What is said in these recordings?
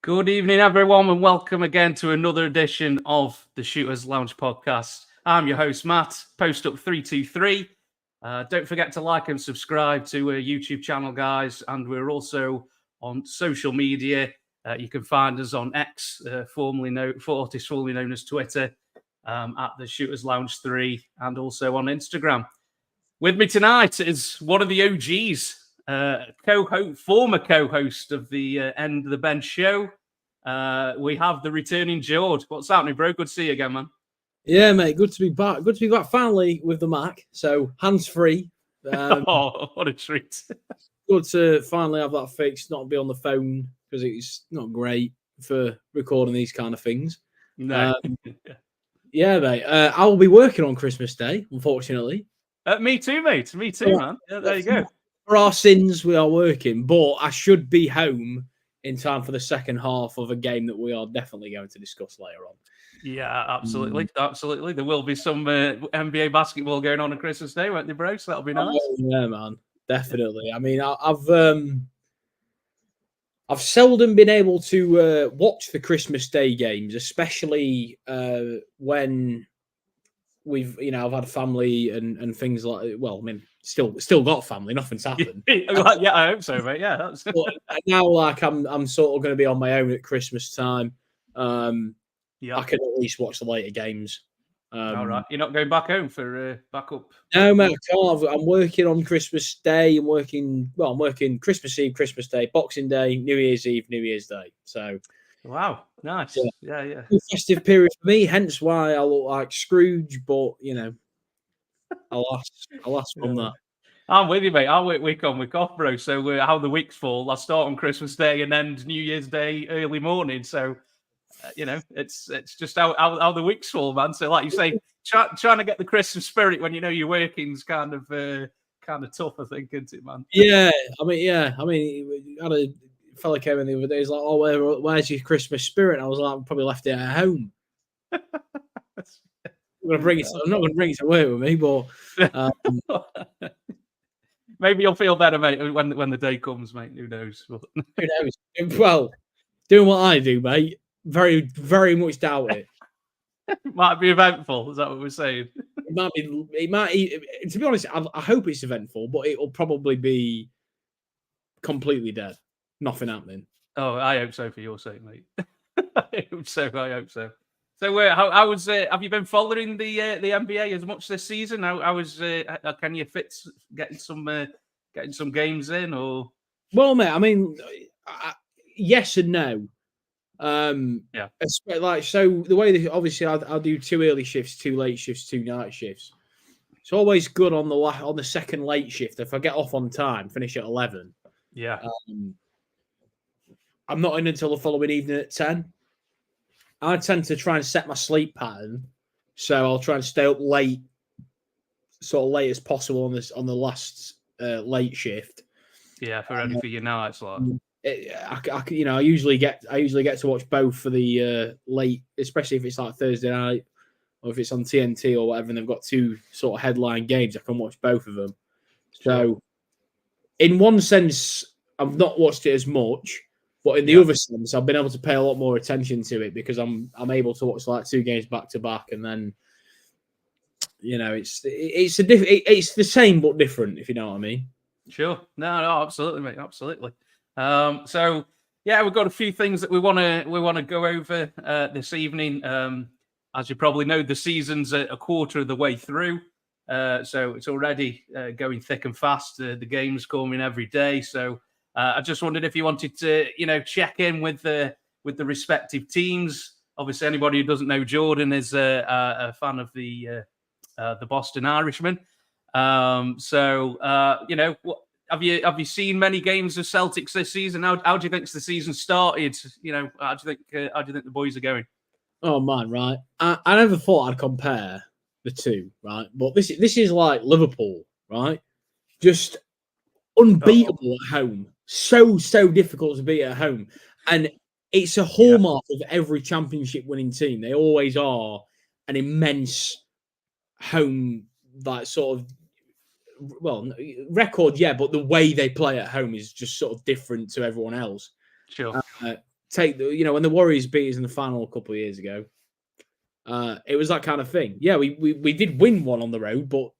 Good evening, everyone, and welcome again to another edition of the Shooters Lounge podcast. I'm your host, Matt, Post Up 323. Don't forget to like and subscribe to our YouTube channel, guys, and we're also on social media. You can find us on X, formerly known as Twitter, at the Shooters Lounge 3, and also on Instagram. With me tonight is one of the OGs, former co-host of the End of the Bench show. We have the returning George. What's happening, bro? Good to see you again, man. Yeah, mate. Good to be back. Good to be back finally with the Mac. So hands free. Oh, what a treat! Good to finally have that fixed. Not be on the phone because it's not great for recording these kind of things. No. Yeah, mate. I will be working on Christmas Day, unfortunately. Me too, mate. Me too, man. Yeah, there you go. For our sins, we are working, but I should be home in time for the second half of a game that we are definitely going to discuss later on. Yeah, absolutely. Absolutely. There will be some NBA basketball going on Christmas Day, won't there, bro? So that'll be nice. Oh, yeah, man. Definitely. I mean, I've seldom been able to watch the Christmas Day games, especially when I've had family and things like. Well, I mean, still got family. Nothing's happened. Yeah, I hope so, mate. Yeah. That's... But now, like, I'm sort of going to be on my own at Christmas time. Yeah, I can at least watch the later games. All right, you're not going back home for backup? No, mate, I can't. I'm working on Christmas Day. I'm working Christmas Eve, Christmas Day, Boxing Day, New Year's Eve, New Year's Day. So, wow, nice. Yeah. Festive period for me. Hence why I look like Scrooge. But alas from that. I'm with you, mate. I'll work week on, week off, bro. So how the weeks fall, I start on Christmas Day and end New Year's Day early morning. So, it's just how the weeks fall, man. So, like you say, trying to get the Christmas spirit when you know you're working's kind of tough, I think, isn't it, man? Yeah, I mean, had a fella came in the other day. He's like, "Oh, where's your Christmas spirit?" I was like, "I probably left it at home." I'm not going to bring it to work with me, but maybe you'll feel better, mate, when the day comes, mate. Who knows? Who knows? Well, doing what I do, mate, very, very much doubt it. Might be eventful. Is that what we're saying? It might. To be honest, I hope it's eventful, but it will probably be completely dead. Nothing happening. Oh, I hope so for your sake, mate. I hope so. So, how was? Have you been following the NBA as much this season? How was? Can you fit getting some games in, or? Well, mate, I mean, yes and no. Yeah. So the way that obviously I'll do 2 early shifts, 2 late shifts, 2 night shifts. It's always good on the second late shift if I get off on time, finish at 11. Yeah. I'm not in until the following evening at 10. I tend to try and set my sleep pattern, so I'll try and stay up late, sort of late as possible on the last late shift. Yeah, for your nights, like. I usually get to watch both for the late, especially if it's like Thursday night or if it's on TNT or whatever, and they've got 2 sort of headline games. I can watch both of them. So, in one sense, I've not watched it as much. But in the other sense, I've been able to pay a lot more attention to it because I'm able to watch like 2 games back to back, and then it's the same but different, if you know what I mean. Sure, no, absolutely, mate, absolutely. So yeah, we've got a few things that we want to go over this evening. As you probably know, the season's a quarter of the way through, so it's already going thick and fast. The games coming every day, so. I just wondered if you wanted to, check in with the respective teams. Obviously, anybody who doesn't know, Jordan is a fan of the Boston Irishman. So have you seen many games of Celtics this season? How do you think the season started? How do you think the boys are going? Oh man, right. I never thought I'd compare the two, right? But this is like Liverpool, right? Just unbeatable at home. So difficult to beat at home. And it's a hallmark of every championship winning team. They always are an immense home, like sort of, record, but the way they play at home is just sort of different to everyone else. Sure. take the, when the Warriors beat us in the final a couple of years ago, it was that kind of thing. Yeah, we did win one on the road, but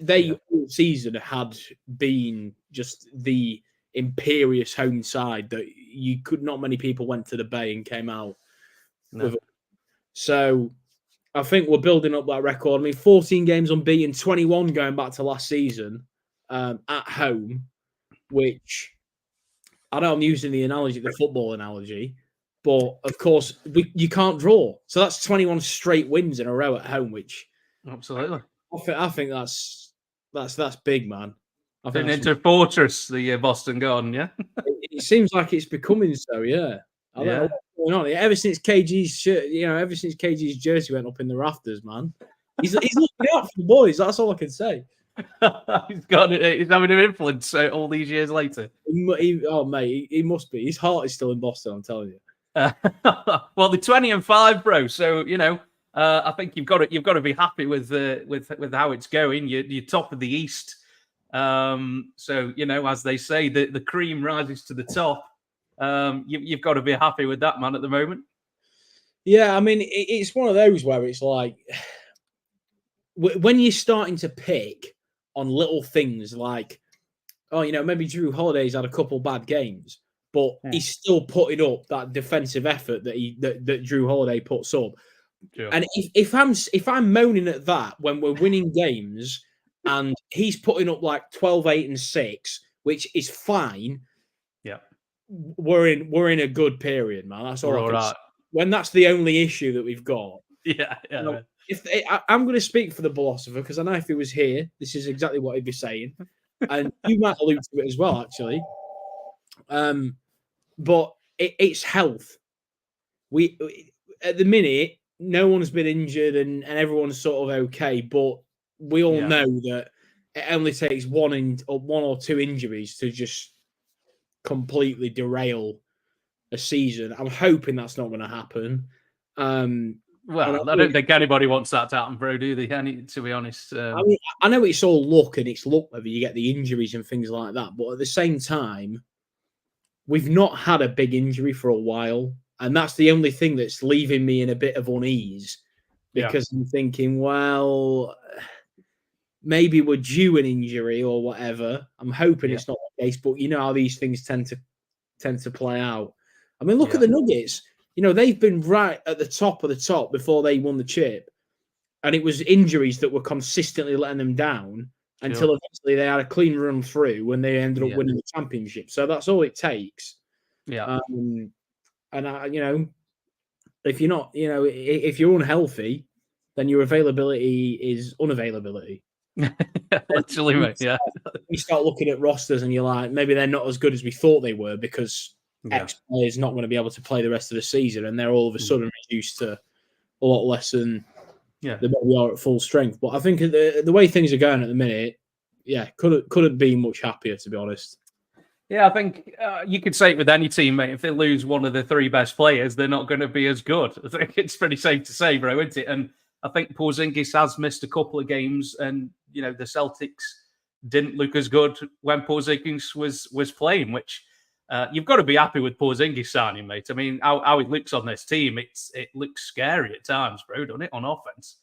they all season had been just the imperious home side that not many people went to the Bay and came out with. So I think we're building up that record. I mean, 14 games unbeaten, 21 going back to last season at home, which I know I'm using the football analogy, but of course you can't draw. So that's 21 straight wins in a row at home, which absolutely. I think that's big, man. I think into a fortress, the Boston Garden, yeah. It seems like it's becoming so, yeah. I don't know what's going on. Ever since KG's shirt, ever since KG's jersey went up in the rafters, man. He's looking out for the boys. That's all I can say. He's got it. He's having an influence all these years later. He must be. His heart is still in Boston. I'm telling you. Well, the 20-5, bro. So I think you've got to be happy with how it's going. You're top of the East. So as they say, the cream rises to the top. You've got to be happy with that, man, at the moment. Yeah, I mean, it's one of those where it's like when you're starting to pick on little things like, maybe Drew Holiday's had a couple bad games, but he's still putting up that defensive effort that Drew Holiday puts up. Sure. And if I'm moaning at that when we're winning games and he's putting up like 12, 8, and 6, which is fine. Yeah, we're in a good period, man. That's all right. When that's the only issue that we've got. Yeah. I'm going to speak for the philosopher because I know if he was here, this is exactly what he'd be saying, and you might allude to it as well, actually. But it's health. We at the minute, no one's been injured and everyone's sort of okay, but we all know that it only takes one or two injuries to just completely derail a season. I'm hoping that's not going to happen. Well, I don't think anybody wants that to happen, bro, do they? To be honest. I mean, I know it's all luck and it's luck whether you get the injuries and things like that, but at the same time, we've not had a big injury for a while, and that's the only thing that's leaving me in a bit of unease because I'm thinking, well, maybe we're due an injury or whatever. I'm hoping it's not the case, but you know how these things tend to play out. I mean, look at the Nuggets. They've been right at the top of the top before they won the chip. And it was injuries that were consistently letting them down until eventually they had a clean run through when they ended up winning the championship. So that's all it takes. Yeah. If you're not, if you're unhealthy, then your availability is unavailability. Literally, mate. Yeah. You start looking at rosters and you're like, maybe they're not as good as we thought they were because X player is not going to be able to play the rest of the season, and they're all of a sudden reduced to a lot less than we are at full strength. But I think the way things are going at the minute, couldn't be much happier, to be honest. Yeah, I think you could say it with any team, mate. If they lose one of the three best players, they're not going to be as good. I think it's pretty safe to say, bro, isn't it? And I think Porzingis has missed a couple of games, and the Celtics didn't look as good when Porzingis was playing, which. You've got to be happy with Porzingis signing, mate. I mean, how it looks on this team, it looks scary at times, bro, doesn't it? On offense,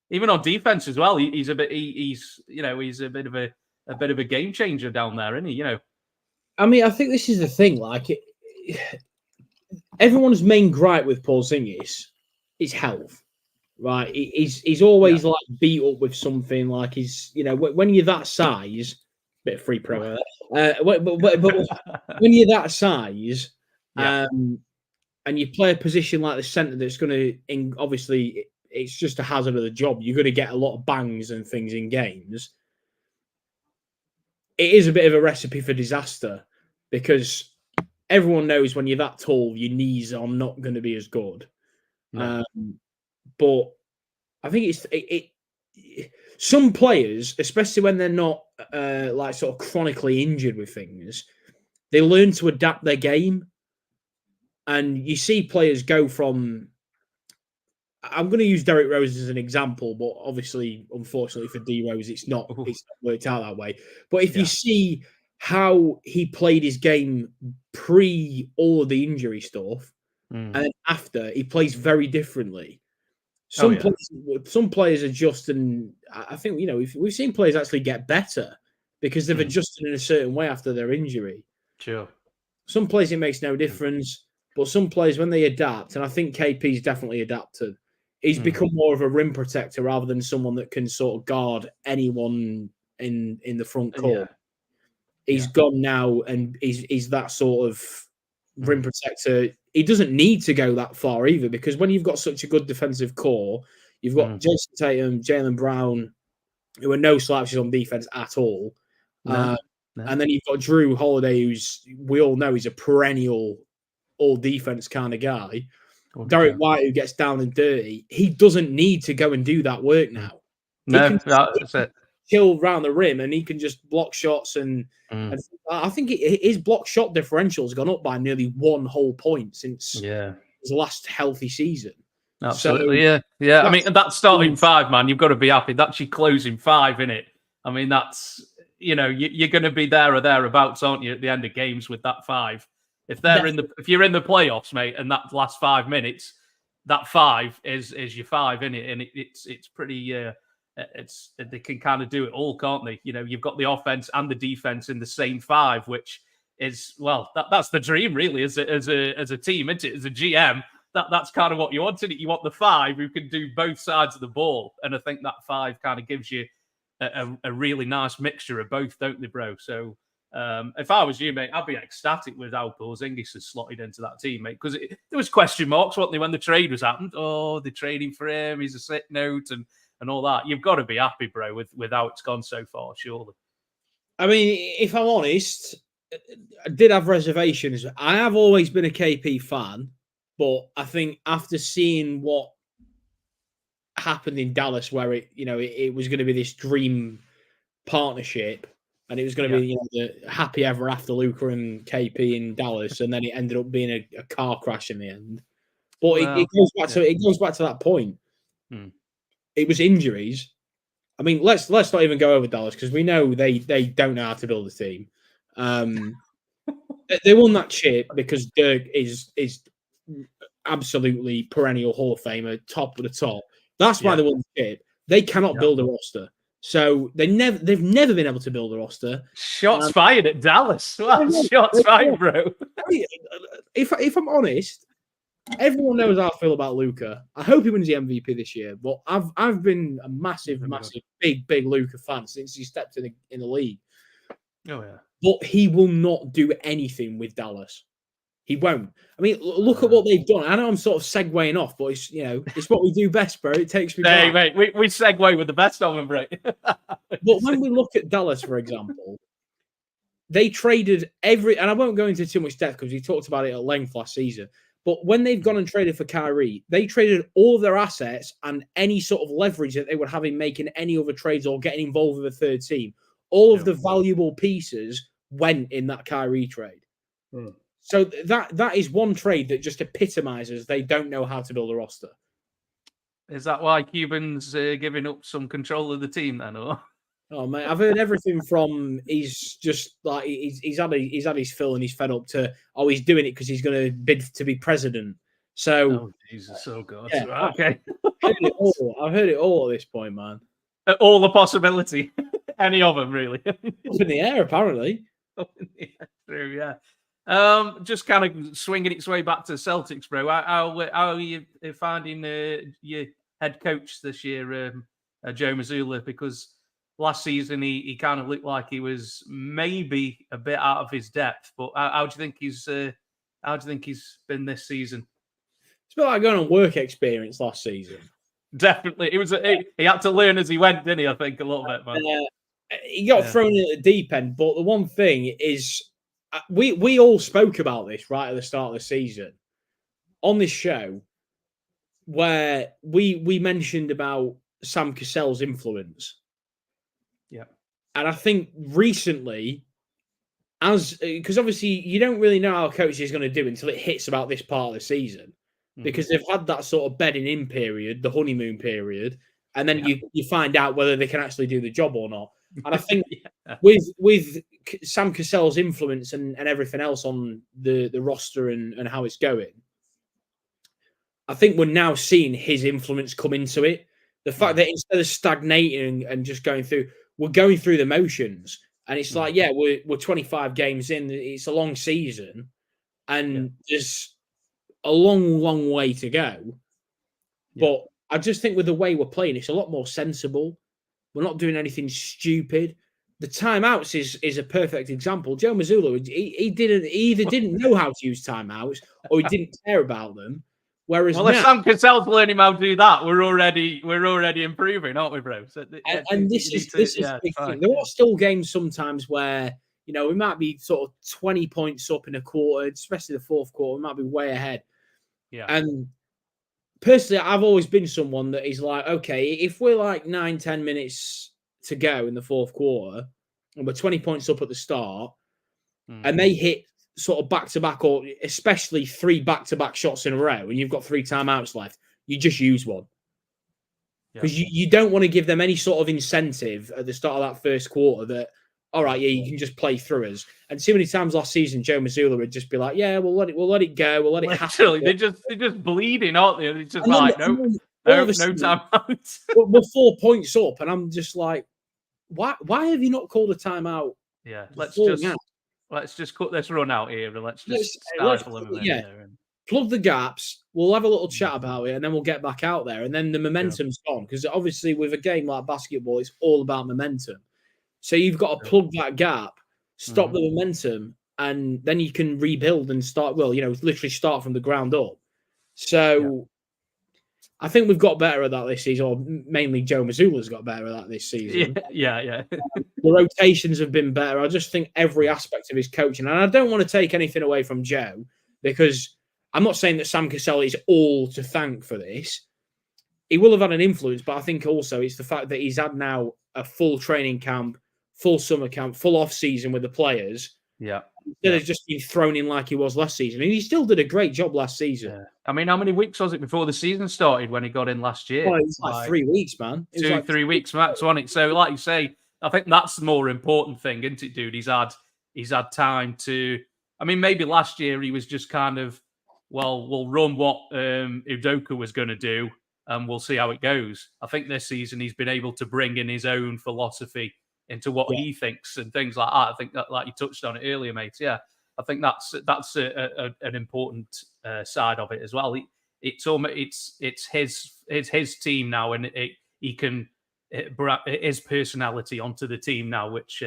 even on defense as well. He's a bit of a game changer down there, isn't he? I mean, I think this is the thing. Like, everyone's main gripe with Porzingis is health, right? He's always like beat up with something. Like when you're that size. Bit of free promo there. But when you're that size, and you play a position like the centre, that's going to obviously it's just a hazard of the job. You're going to get a lot of bangs and things in games. It is a bit of a recipe for disaster because everyone knows when you're that tall, your knees are not going to be as good. No. But I think some players, especially when they're not like sort of chronically injured with things, they learn to adapt their game. And you see players go from, I'm going to use Derrick Rose as an example, but obviously, unfortunately for D Rose, it's not worked out that way. But if you see how he played his game pre all of the injury stuff, Mm. and then after he plays very differently. Oh, yeah. Some players adjust, and I think we've seen players actually get better because they've adjusted in a certain way after their injury. Sure. Some players it makes no difference, but some players when they adapt, and I think KP's definitely adapted. He's become more of a rim protector rather than someone that can sort of guard anyone in the front court. He's gone now, and he's that sort of rim protector. He doesn't need to go that far either, because when you've got such a good defensive core, you've got Jason Tatum, Jaylen Brown, who are no slouches on defense at all. No. And then you've got Drew Holiday, who's, we all know, he's a perennial all defense kind of guy. Derek White, who gets down and dirty, he doesn't need to go and do that work now. No, that's it. Chill around the rim, and he can just block shots. And I think his block shot differential has gone up by nearly 1 whole point since his last healthy season. Absolutely, yeah. I mean, that's starting 5, man. You've got to be happy. That's your closing 5, isn't it? I mean, that's, you're going to be there or thereabouts, aren't you, at the end of games with that 5? If you're in the playoffs, mate, and that last 5 minutes, that 5 is your 5, isn't it? And it's pretty. They can kind of do it all, can't they? You've got the offense and the defense in the same 5, which is, well, that's the dream, really, as a team, isn't it? As a GM, that's kind of what you want. You want the 5 who can do both sides of the ball, and I think that 5 kind of gives you a really nice mixture of both, don't they, bro? So. If I was you, mate, I'd be ecstatic with how Porzingis has slotted into that team, mate, because there was question marks, weren't there, when the trade was happened? Oh, they're trading for him, he's a sit note and all that. You've got to be happy, bro, with how it's gone so far, surely. I mean, if I'm honest, I did have reservations. I have always been a KP fan, but I think after seeing what happened in Dallas, where it was going to be this dream partnership, and it was going to be the happy ever after Luka and KP in Dallas, and then it ended up being a car crash in the end. But it goes back to that point. It was injuries. I mean, let's not even go over Dallas, because we know they don't know how to build a team. They won that chip because Dirk is absolutely perennial Hall of Famer, top of the top. That's why they won the chip. They cannot build a roster. So they've never been able to build a roster. Shots fired at Dallas. Well, shots fired, bro. If I'm honest, everyone knows how I feel about Luka. I hope he wins the MVP this year. But I've been a massive, big Luka fan since he stepped in the league. Oh yeah. But he will not do anything with Dallas. He won't. I mean, look at what they've done. I know I'm sort of segueing off, but it's what we do best, bro. It takes me back. Hey, mate, we segue with the best of them, bro. But when we look at Dallas, for example, they traded and I won't go into too much depth because we talked about it at length last season, but when they've gone and traded for Kyrie, they traded all of their assets and any sort of leverage that they would have in making any other trades or getting involved with a third team. All of the valuable pieces went in that Kyrie trade. So that is one trade that just epitomizes they don't know how to build a roster. Is that why Cuban's giving up some control of the team then, or? Oh mate, I've heard everything from he's just like he's had his fill and he's fed up to he's doing it because he's going to bid to be president. So Jesus, so good. Yeah, Okay, I've heard it all at this point, man. All the possibility, any of them really. Up in the air, apparently. True, yeah. Just kind of swinging its way back to the Celtics, bro. How are you finding your head coach this year, Joe Mazzulla? Because last season he kind of looked like he was maybe a bit out of his depth. But how do you think he's been this season? It's a bit like going on work experience last season. Definitely, it was. He had to learn as he went, didn't he? I think a little bit, man. He got thrown in at the deep end. But the one thing is, we all spoke about this right at the start of the season on this show, where we mentioned about Sam Cassell's influence. Yeah, and I think recently, because obviously you don't really know how a coach is going to do until it hits about this part of the season, because they've had that sort of bedding in period, the honeymoon period, and then you find out whether they can actually do the job or not. And I think with Sam Cassell's influence and everything else on the roster and how it's going, I think we're now seeing his influence come into it. The fact that instead of stagnating and just going through, we're going through the motions. And it's like, yeah, we're 25 games in. It's a long season, and there's a long, long way to go. But I just think with the way we're playing, it's a lot more sensible. We're not doing anything stupid. The timeouts is a perfect example. Joe Mazzulla, he either didn't know how to use timeouts or he didn't care about them. Whereas if Sam Cassell's learning how to do that, we're already improving, aren't we, bro? So, this is the big thing. There are still games sometimes where we might be sort of 20 points up in a quarter, especially the fourth quarter. We might be way ahead. Yeah. And personally, I've always been someone that is like, okay, if we're like 9-10 minutes to go in the fourth quarter and we're 20 points up at the start, and they hit sort of back-to-back, or especially 3 back-to-back shots in a row, and you've got 3 timeouts left, you just use one. Because you don't want to give them any sort of incentive at the start of that first quarter that, all right, yeah, you can just play through us. And too many times last season, Joe Mazzulla would just be like, yeah, we'll let it go, we'll let it happen. They're just bleeding, aren't they? It's just like, no timeouts. We're 4 points up, and I'm just like, why have you not called a timeout? Yeah, let's just cut this run out here, and let's stifle them. Plug the gaps. We'll have a little chat about it, and then we'll get back out there. And then the momentum's gone, because obviously with a game like basketball, it's all about momentum. So you've got to plug that gap, stop the momentum, and then you can rebuild and start. Well, literally start from the ground up. So I think we've got better at that this season, or mainly Joe Mazzulla's got better at that this season. Yeah. The rotations have been better. I just think every aspect of his coaching, and I don't want to take anything away from Joe, because I'm not saying that Sam Cassell is all to thank for this. He will have had an influence, but I think also it's the fact that he's had now a full training camp, full summer camp, full off season with the players. Yeah. Instead of just being thrown in like he was last season. And he still did a great job last season. Yeah. I mean, how many weeks was it before the season started when he got in last year? Well, it was like 3 weeks, man. 3 weeks max, wasn't it? So, like you say, I think that's the more important thing, isn't it, dude? He's had time to. I mean, maybe last year he was just kind of, well, we'll run what Udoka was going to do, and we'll see how it goes. I think this season he's been able to bring in his own philosophy into what he thinks and things like that. I think that, like you touched on it earlier, mate. Yeah, I think that's an important side of it as well. It's his team now, and he can his personality onto the team now, which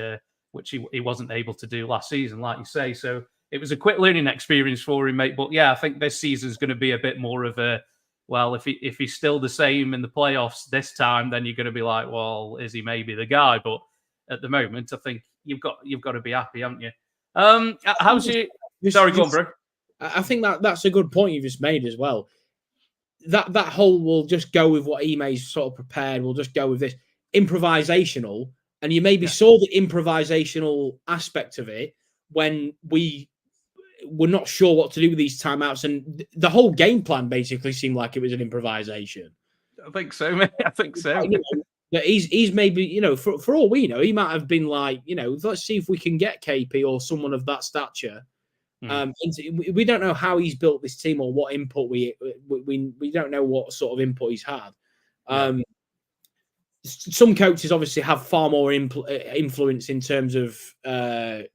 he wasn't able to do last season, like you say. So it was a quick learning experience for him, mate. But yeah, I think this season is going to be a bit more of a, well, if he's still the same in the playoffs this time, then you're going to be like, well, is he maybe the guy? But at the moment, I think you've got to be happy, haven't you? How's you? Sorry, go on, bro. I think that's a good point you just made as well. That whole will just go with what Ime's sort of prepared. We'll just go with this improvisational, and you maybe saw the improvisational aspect of it when we're not sure what to do with these timeouts, and the whole game plan basically seemed like it was an improvisation. I think so, mate. I think so. That he's maybe, for all we know, he might have been like, let's see if we can get KP or someone of that stature. We don't know how he's built this team or what input we don't know what sort of input he's had. Some coaches obviously have far more influence in terms of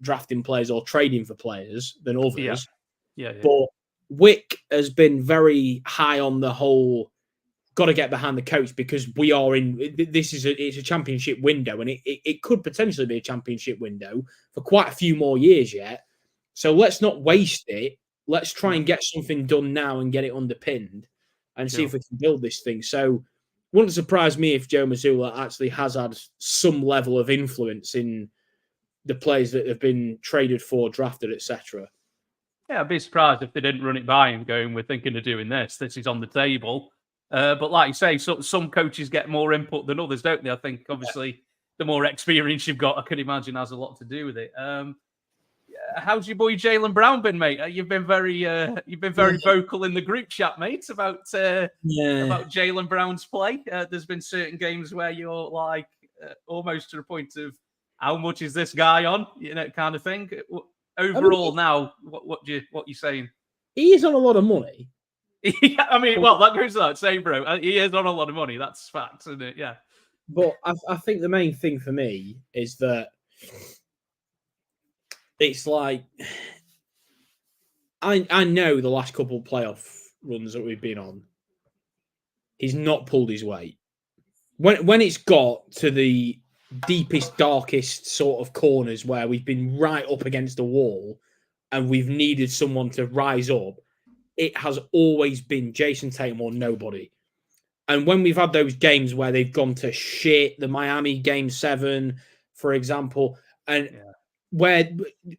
drafting players or trading for players than others. Yeah. But Wick has been very high on the whole. Got to get behind the coach, because we are it's a championship window, and it could potentially be a championship window for quite a few more years yet. So let's not waste it. Let's try and get something done now and get it underpinned and see if we can build this thing. So it wouldn't surprise me if Joe Mazzulla actually has had some level of influence in the players that have been traded for, drafted, etc. Yeah, I'd be surprised if they didn't run it by him going, we're thinking of doing this. This is on the table. But like you say, some coaches get more input than others, don't they? I think, obviously, the more experience you've got, I can imagine, has a lot to do with it. How's your boy Jaylen Brown been, mate? You've been very vocal in the group chat, mate, about Jaylen Brown's play. There's been certain games where you're like almost to the point of how much is this guy on, kind of thing. Overall, now, what you saying? He is on a lot of money. Yeah, I mean, well, that goes without saying, bro. He is on a lot of money. That's facts, isn't it? Yeah. But I think the main thing for me is that it's like I know the last couple of playoff runs that we've been on, he's not pulled his weight. When it's got to the deepest, darkest sort of corners where we've been right up against the wall and we've needed someone to rise up, it has always been Jason Tatum or nobody. And when we've had those games where they've gone to shit, the Miami Game 7, for example, and where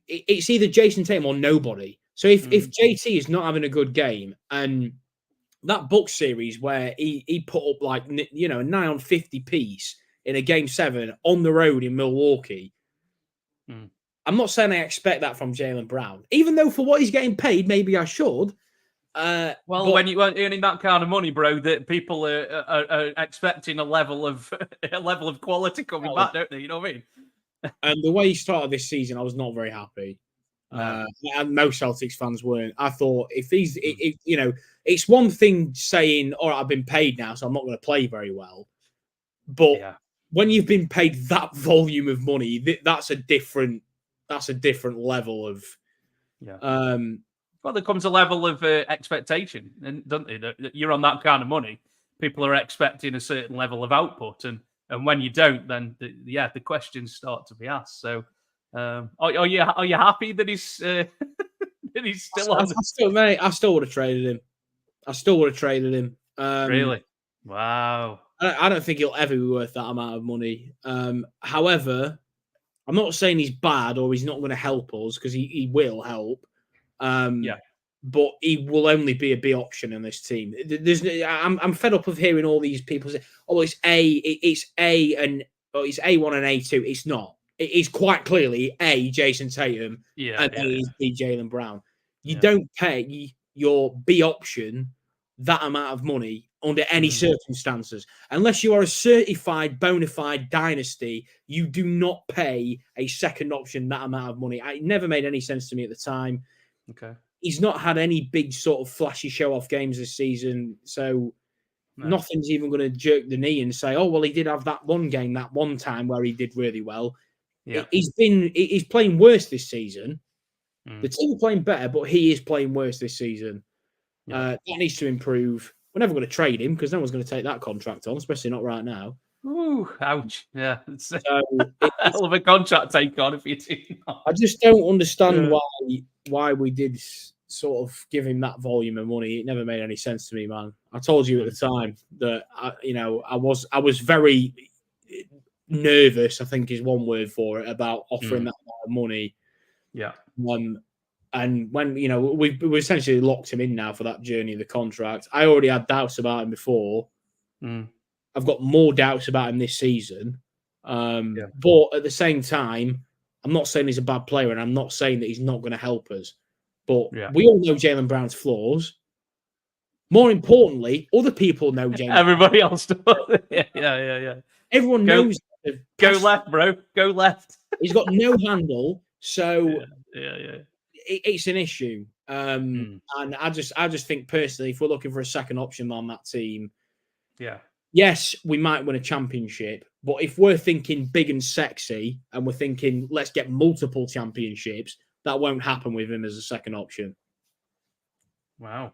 it's either Jason Tatum or nobody. So if JT is not having a good game, and that Bucks series where he put up like, you know, a 9 on 50 piece in a Game 7 on the road in Milwaukee, I'm not saying I expect that from Jaylen Brown, even though for what he's getting paid, maybe I should. Well, when you're earning that kind of money, bro, that people are expecting a level of quality coming back, don't they? You know what I mean? And the way he started this season, I was not very happy. And most Celtics fans weren't. I thought if you know, it's one thing saying, "All right, I've been paid now, so I'm not going to play very well," but when you've been paid that volume of money, that's a different level of Well, there comes a level of expectation, and don't they? That you're on that kind of money. People are expecting a certain level of output, and when you don't, then the questions start to be asked. So, are you happy that he's that he's still on? I still would have traded him. Really? Wow. I don't think he'll ever be worth that amount of money. However, I'm not saying he's bad or he's not going to help us, because he will help. But he will only be a B option in this team. I'm fed up of hearing all these people say, "Oh, it's A and it's A1 and A2." It's not. It is quite clearly A, Jason Tatum, and A is B, Jaylen Brown. You don't pay your B option that amount of money under any circumstances, unless you are a certified bona fide dynasty. You do not pay a second option that amount of money. It never made any sense to me at the time. Okay. He's not had any big sort of flashy show-off games this season, so nothing's even going to jerk the knee and say, "Oh, well, he did have that one game, that one time where he did really well." Yeah. He's playing worse this season. The team are playing better, but he is playing worse this season. That needs to improve. We're never going to trade him because no one's going to take that contract on, especially not right now. Ooh, ouch. Yeah. It's a hell of a contract take on if you do not. I just don't understand why we did sort of give him that volume of money. It never made any sense to me, man. I told you at the time that I was very nervous, I think is one word for it, about offering that amount of money. Yeah. And when we essentially locked him in now for that journey of the contract. I already had doubts about him before. I've got more doubts about him this season. But at the same time, I'm not saying he's a bad player, and I'm not saying that he's not going to help us. But we all know Jaylen Brown's flaws. More importantly, other people know Jaylen. Everybody else does. Yeah. Everyone knows. Go left, bro. Go left. He's got no handle, so yeah. It's an issue. And I just think personally, if we're looking for a second option on that team, yes, we might win a championship. But if we're thinking big and sexy, and we're thinking let's get multiple championships, that won't happen with him as a second option. Wow.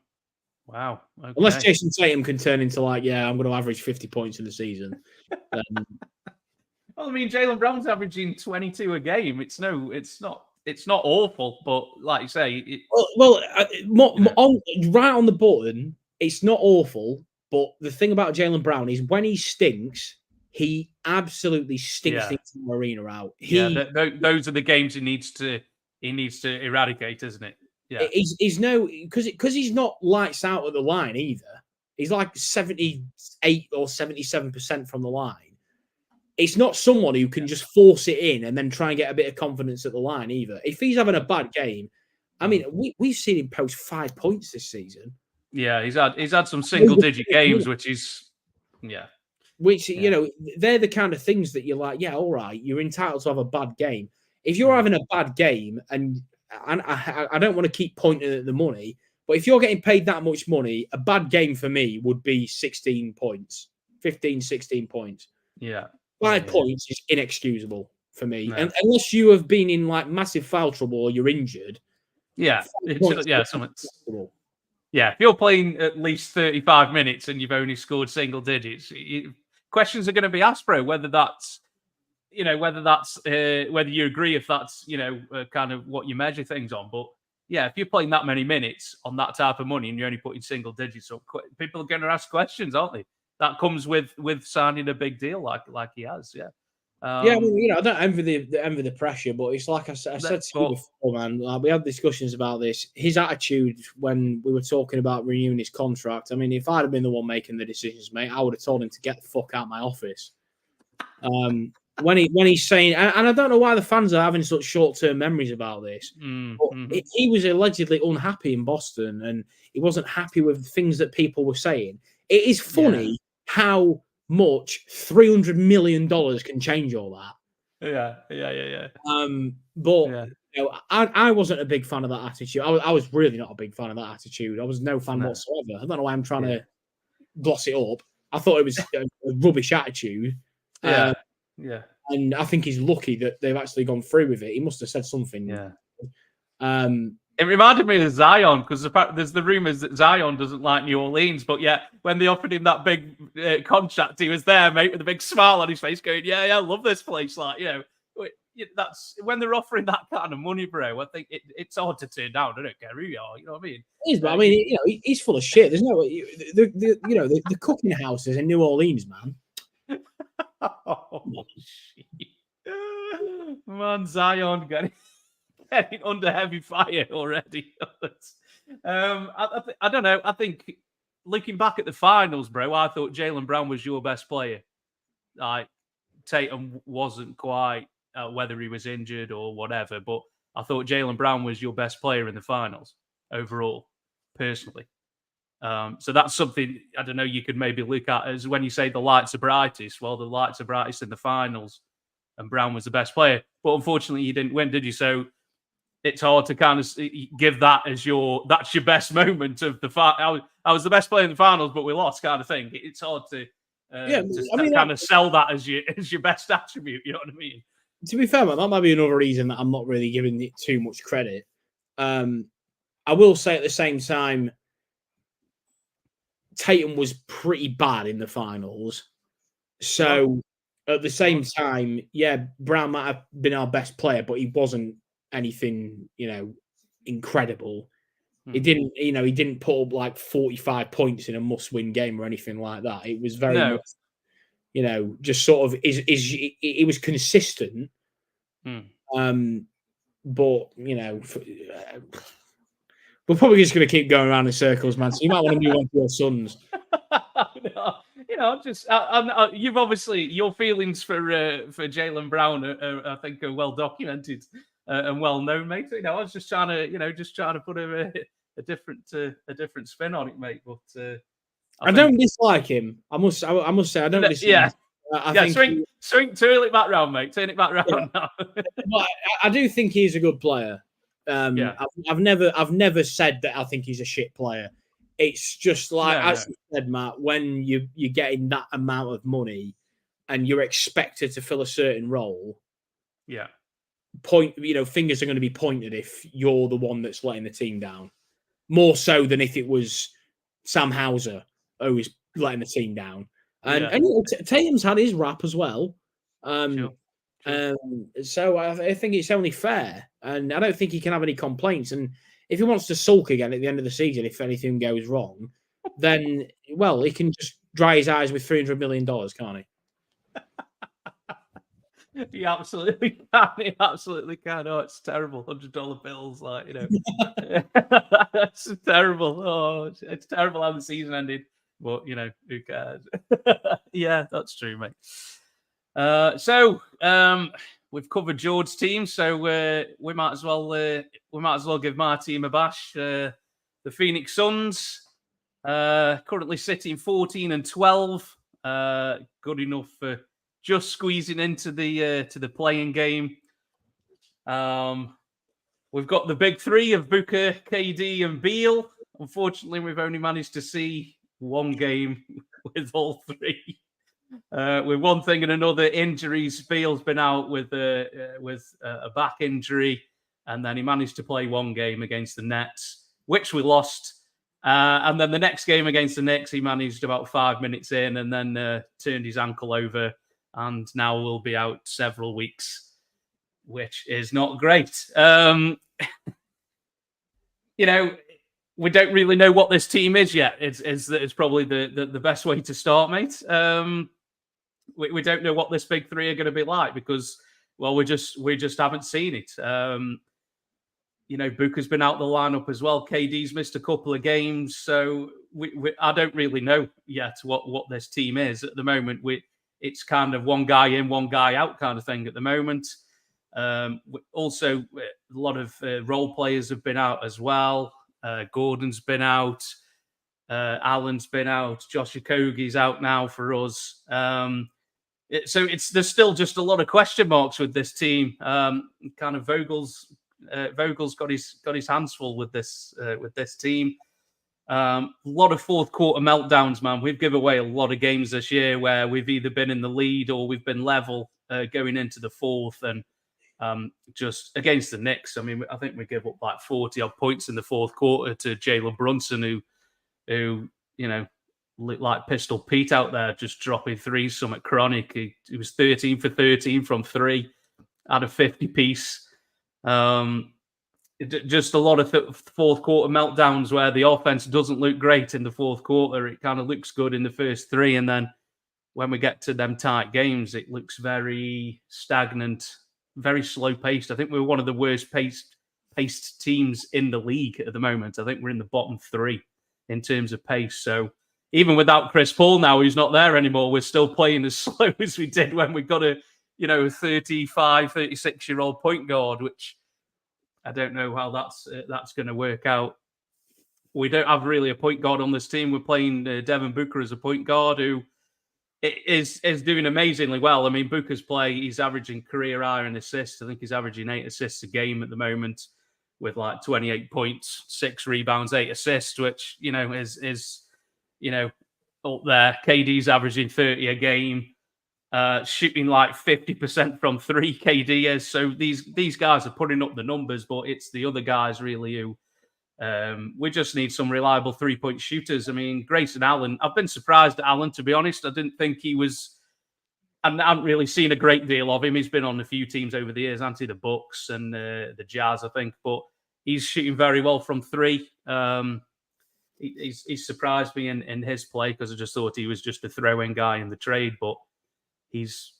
Okay. Unless Jason Tatum can turn into I'm going to average 50 points in the season. Well, I mean, Jaylen Brown's averaging 22 a game. It's not awful, but like you say, right on the button, it's not awful. But the thing about Jaylen Brown is when he stinks, he absolutely stinks the arena out. Those are the games he needs to eradicate, isn't it? Yeah, he's because he's not lights out at the line either. He's like 78 or 77% from the line. It's not someone who can just force it in and then try and get a bit of confidence at the line either. If he's having a bad game, I mean, we've seen him post 5 points this season. Yeah, he's had some single-digit games, which is they're the kind of things that you're like, yeah, all right, you're entitled to have a bad game. If you're having a bad game, and I don't want to keep pointing at the money, but But if you're getting paid that much money, a bad game for me would be 16 points, 15, 16 points. Yeah. 5 points is inexcusable for me. No. And unless you have been in like massive foul trouble or you're injured. Yeah. Yeah. If you're playing at least 35 minutes and you've only scored single digits, questions are going to be asked, bro, whether that's, whether you agree if that's, kind of what you measure things on. But yeah, if you're playing that many minutes on that type of money and you're only putting single digits up, people are going to ask questions, aren't they? That comes with signing a big deal like he has. Yeah. Yeah, I mean, I don't envy the pressure, but it's like I said to you before, man. Like, we had discussions about this. His attitude when we were talking about renewing his contract. I mean, if I'd have been the one making the decisions, mate, I would have told him to get the fuck out of my office. When he's saying, and I don't know why the fans are having such short-term memories about this. He was allegedly unhappy in Boston, and he wasn't happy with things that people were saying. It is funny how much $300 million can change all that. Yeah. But I wasn't a big fan of that attitude. I was really not a big fan of that attitude. I was no fan whatsoever. I don't know why I'm trying to gloss it up. I thought it was a rubbish attitude. Yeah. And I think he's lucky that they've actually gone through with it. He must have said something. Yeah. It reminded me of Zion because there's the rumors that Zion doesn't like New Orleans, but yet when they offered him that big contract, he was there, mate, with a big smile on his face, going, "Yeah, I love this place." Like, that's when they're offering that kind of money, bro. I think it's hard to turn down. I don't care who you are. You know what I mean? It is, but I mean, he's full of shit. There's no the cooking houses in New Orleans, man. Oh, shit. Man, Zion getting under heavy fire already. I don't know. I think looking back at the finals, bro, I thought Jaylen Brown was your best player. Like Tatum wasn't quite, whether he was injured or whatever, but I thought Jaylen Brown was your best player in the finals overall, personally. So that's something, I don't know, you could maybe look at as when you say the lights are brightest. Well, the lights are brightest in the finals and Brown was the best player. But unfortunately, you didn't win, did you? So it's hard to kind of give that as that's your best moment of the final. I was the best player in the finals, but we lost, kind of thing. It's hard to kind of sell that as your best attribute. You know what I mean? To be fair, man, that might be another reason that I'm not really giving it too much credit. I will say at the same time, Tatum was pretty bad in the finals. So at the same time, Brown might have been our best player, but he wasn't anything, incredible. He didn't put up like 45 points in a must-win game or anything like that. It was very much, just sort of it was consistent. But we're probably just going to keep going around in circles, man. So you might want to move on to your sons. You've obviously, your feelings for Jaylen Brown I think are well documented and well known, mate. I was just trying to put a different spin on it, mate. But I don't dislike him. I must say I don't dislike. Him. Turn it back round, mate. Turn it back round now. But I do think he's a good player. I've never said that I think he's a shit player. It's just like as you said, Matt, when you're getting that amount of money and you're expected to fill a certain role, fingers are going to be pointed if you're the one that's letting the team down. More so than if it was Sam Hauser who is letting the team down. And Tatum's had his rap as well. Sure. So I think it's only fair, and I don't think he can have any complaints. And if he wants to sulk again at the end of the season, if anything goes wrong, then he can just dry his eyes with $300 million, can't he? He absolutely can. He absolutely can. Oh, it's terrible. $100 bills, it's terrible. Oh, it's terrible how the season ended. But who cares? Yeah, that's true, mate. So we've covered George's team, so we might as well give my team a bash. The Phoenix Suns, currently sitting 14-12, good enough for just squeezing into the playing game. We've got the big three of Booker, KD, and Beal. unfortunately, we've only managed to see one game with all three. With one thing and another, injuries. Beale's been out with a back injury, and then he managed to play one game against the Nets, which we lost. And then the next game against the Knicks, he managed about 5 minutes in, and then turned his ankle over, and now will be out several weeks, which is not great. We don't really know what this team is yet. It's probably the best way to start, mate. We don't know what this big three are going to be like because, well, we just haven't seen it. Booker's been out the lineup as well. KD's missed a couple of games, so I don't really know yet what this team is at the moment. It's kind of one guy in, one guy out kind of thing at the moment. Also, a lot of role players have been out as well. Gordon's been out. Allen's been out. Josh Okogie's out now for us. So there's still just a lot of question marks with this team. Kind of Vogel's got his hands full with this team. A lot of fourth quarter meltdowns, man. We've given away a lot of games this year where we've either been in the lead or we've been level going into the fourth, and just against the Knicks. I mean, I think we gave up like 40 odd points in the fourth quarter to Jalen Brunson, who looked like Pistol Pete out there, just dropping threes. Somewhat chronic. He was 13 for 13 from three, had a 50 piece. Just a lot of fourth quarter meltdowns where the offense doesn't look great in the fourth quarter. It kind of looks good in the first three, and then when we get to them tight games, it looks very stagnant, very slow paced. I think we're one of the worst paced teams in the league at the moment. I think we're in the bottom three in terms of pace. So even without Chris Paul now, who's not there anymore, we're still playing as slow as we did when we got a 35, 36-year-old point guard, which I don't know how that's going to work out. We don't have really a point guard on this team. We're playing Devin Booker as a point guard who is doing amazingly well. I mean, Booker's play, he's averaging career high in assists. I think he's averaging 8 assists a game at the moment with like 28 points, 6 rebounds, 8 assists, which, is up there. KD's averaging 30 a game, shooting like 50% from three, KD is. So these guys are putting up the numbers, but it's the other guys really who we just need some reliable three-point shooters. I mean, Grayson Allen, I've been surprised at Allen, to be honest. I didn't think he was, I haven't really seen a great deal of him. He's been on a few teams over the years, the Bucks and the Jazz, I think, but he's shooting very well from three. He's surprised me in his play because I just thought he was just a throw-in guy in the trade, but he's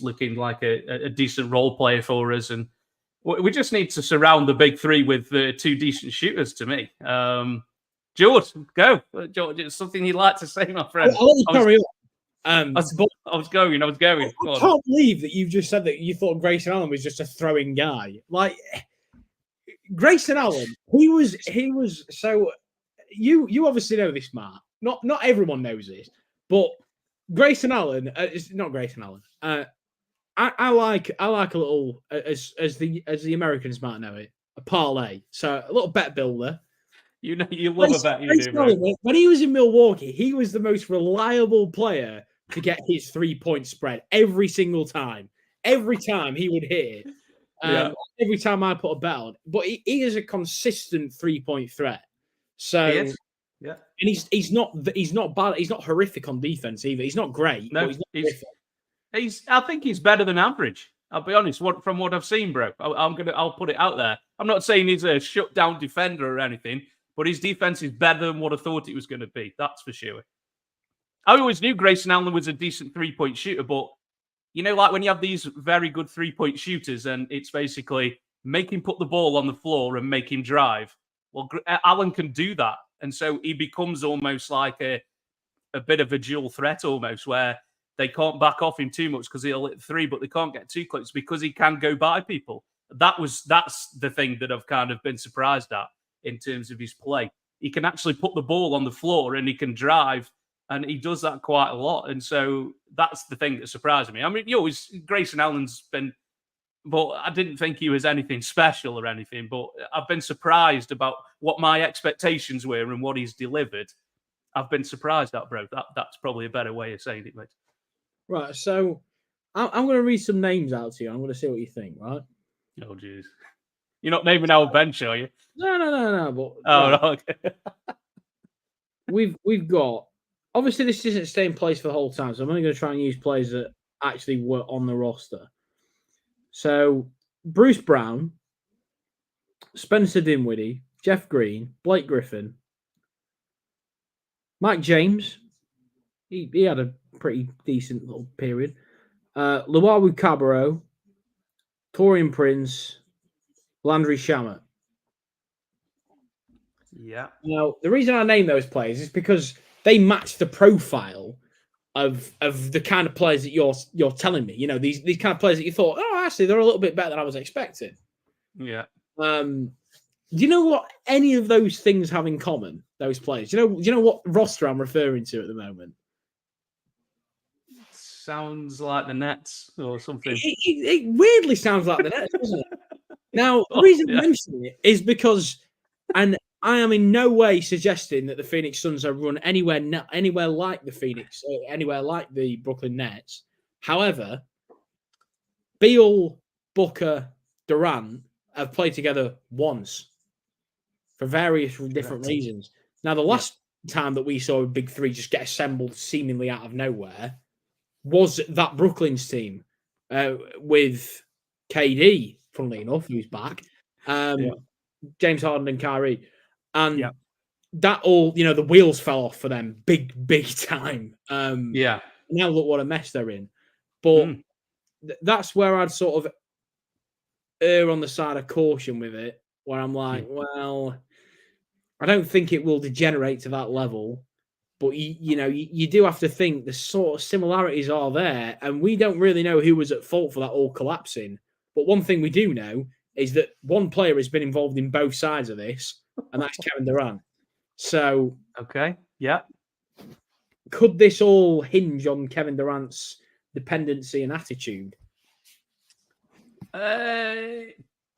looking like a decent role player for us, and we just need to surround the big three with 2 decent shooters. To me, George, go. George, it's something you'd like to say, my friend. I'll let you carry on. I was going. I can't believe that you've just said that you thought Grayson Allen was just a throwing guy. Like Grayson Allen, he was so. You obviously know this, Matt. Not everyone knows this, but Grayson Allen is not Grayson Allen. I like a little as the Americans might know it, a parlay. So a little bet builder. You love a bet, you do, bro. When he was in Milwaukee, he was the most reliable player to get his 3-point spread every single time. Every time he would hit it. Every time I put a bet on. But he is a consistent 3-point threat. So yeah, and he's not bad. He's not horrific on defense either. He's not great. No, but he's not I think he's better than average. I'll be honest. From what I've seen, bro, I'll put it out there. I'm not saying he's a shutdown defender or anything, but his defense is better than what I thought it was going to be. That's for sure. I always knew Grayson Allen was a decent 3-point shooter, but like when you have these very good 3-point shooters, and it's basically make him put the ball on the floor and make him drive. Well, Allen can do that, and so he becomes almost like a bit of a dual threat, almost where they can't back off him too much because he'll hit 3, but they can't get too close because he can go by people. That's the thing that I've kind of been surprised at in terms of his play. He can actually put the ball on the floor and he can drive, and he does that quite a lot. And so that's the thing that surprised me. I mean, Grayson Allen's been but I didn't think he was anything special or anything. But I've been surprised about what my expectations were and what he's delivered. I've been surprised at, bro. That's probably a better way of saying it, mate. Right, so I'm going to read some names out to you. I'm going to see what you think, right? Oh, jeez. You're not naming our bench, are you? No. But Oh, right, no, okay. we've got, obviously this isn't staying in place for the whole time, so I'm only going to try and use players that actually were on the roster. So Bruce Brown, Spencer Dinwiddie, Jeff Green, Blake Griffin, Mike James. He had a pretty decent little period. Luawu Cabarro, Torian Prince, Landry Shamet. Yeah. Now, the reason I name those players is because they match the profile of the kind of players that you're telling me. You know, these kind of players that you thought, oh, actually, they're a little bit better than I was expecting. Yeah. Do you know what any of those things have in common? Those players. Do you know what roster I'm referring to at the moment? Sounds like the Nets or something. It weirdly sounds like the Nets, doesn't it? Now, the reason I'm mentioning it is because, and I am in no way suggesting that the Phoenix Suns are run anywhere like the Phoenix, anywhere like the Brooklyn Nets. However, Beal, Booker, Durant have played together once for various different reasons. Now, the last time that we saw a big three just get assembled seemingly out of nowhere was that Brooklyn's team with KD, funnily enough, who's back, James Harden and Kyrie. And that all, the wheels fell off for them big time. Now look what a mess they're in. But that's where I'd sort of err on the side of caution with it, where I'm like, well, I don't think it will degenerate to that level. But you do have to think the sort of similarities are there, and we don't really know who was at fault for that all collapsing. But one thing we do know is that one player has been involved in both sides of this, and that's Kevin Durant. So, could this all hinge on Kevin Durant's dependency and attitude?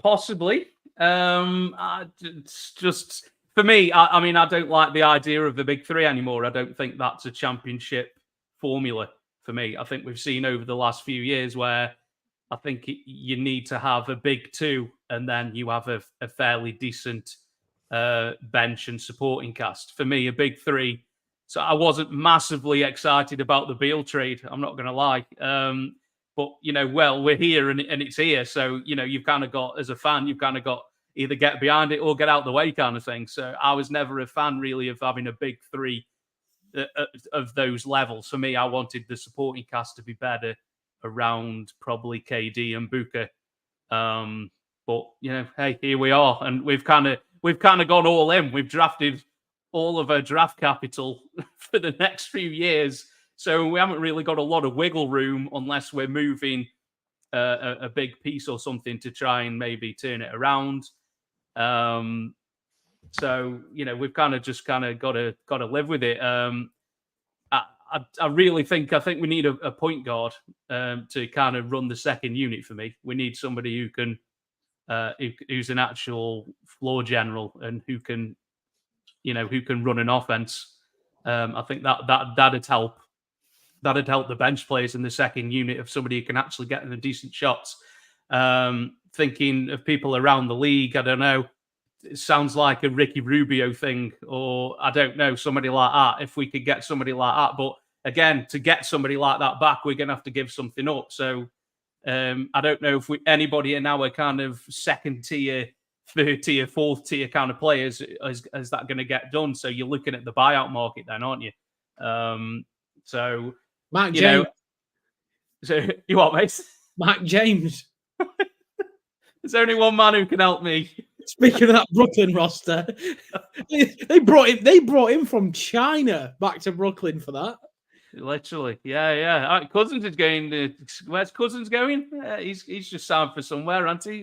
Possibly. It's just. For me, I mean, I don't like the idea of the big three anymore. I don't think that's a championship formula for me. I think we've seen over the last few years where I think you need to have a big two and then you have a fairly decent bench and supporting cast. For me, a big three. So I wasn't massively excited about the Beal trade. I'm not going to lie. But, we're here and it's here. So, you've kind of got, as a fan, you've kind of got either get behind it or get out the way kind of thing. So I was never a fan really of having a big three of those levels. For me, I wanted the supporting cast to be better around probably KD and Booker. But hey, here we are, and we've kind of gone all in. We've drafted all of our draft capital for the next few years, so we haven't really got a lot of wiggle room unless we're moving a big piece or something to try and maybe turn it around. So we've kind of got to live with it. I really think we need a point guard to kind of run the second unit for me. We need somebody who can who's an actual floor general and who can run an offense. I think that'd help. That'd help the bench players in the second unit of somebody who can actually get in the decent shots. Thinking of people around the league, I don't know. It sounds like a Ricky Rubio thing, or I don't know, somebody like that. If we could get somebody like that, but again, to get somebody like that back, we're going to have to give something up. So I don't know if anybody in our kind of second tier, third tier, fourth tier kind of players is that going to get done. So you're looking at the buyout market then, aren't you? So Mike James. So you what, mate? Mike James. There's only one man who can help me. Speaking of that Brooklyn roster, they brought him from China back to Brooklyn for that. Literally, yeah. Cousins is going. Where's Cousins going? He's just signed for somewhere, aren't he?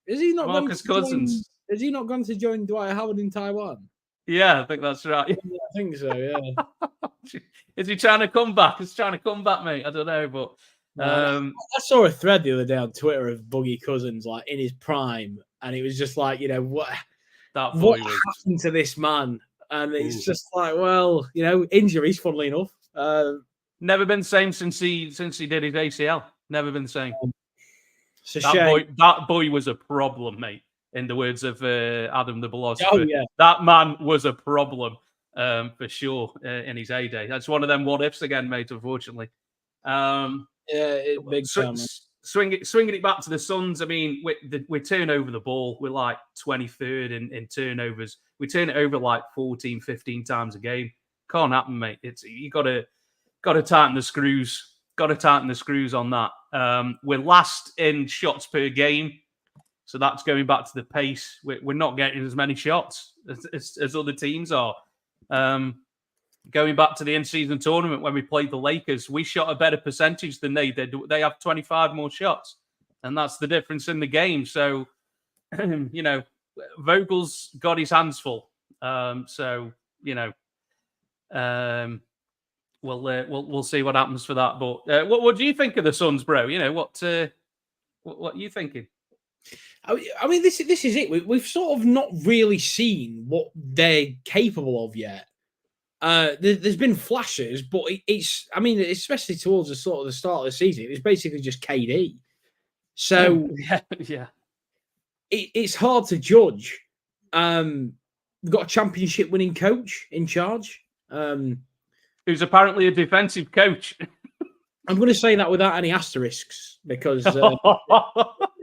Is he not Marcus Cousins? Has he not gone to join Dwight Howard in Taiwan? Yeah, I think that's right. Yeah, I think so. Yeah. Is he trying to come back? He's trying to come back, mate. I don't know, but I saw a thread the other day on Twitter of Boogie Cousins like in his prime, and it was just like, what happened to this man? And it's just like, well, injuries, funnily enough. Never been the same since he did his ACL. Never been the same. It's a shame. That boy was a problem, mate. In the words of Adam the Velocipede. Oh, yeah. That man was a problem for sure in his heyday. That's one of them what ifs again, mate. Unfortunately. Big time. Swinging it back to the Suns. I mean, we turn over the ball. We're like 23rd in turnovers. We turn it over like 14, 15 times a game. Can't happen, mate. You got to tighten the screws. Got to tighten the screws on that. We're last in shots per game, so that's going back to the pace. We're not getting as many shots as other teams are. Going back to the in-season tournament when we played the Lakers, we shot a better percentage than they did. They have 25 more shots, and that's the difference in the game. So, Vogel's got his hands full. We'll see what happens for that. But what do you think of the Suns, bro? What are you thinking? I mean, this is it. We've sort of not really seen what they're capable of yet. There's been flashes, but it's especially towards the start of the season, it's basically just KD. So yeah, it's hard to judge. We've got a championship winning coach in charge, who's apparently a defensive coach. I'm going to say that without any asterisks because the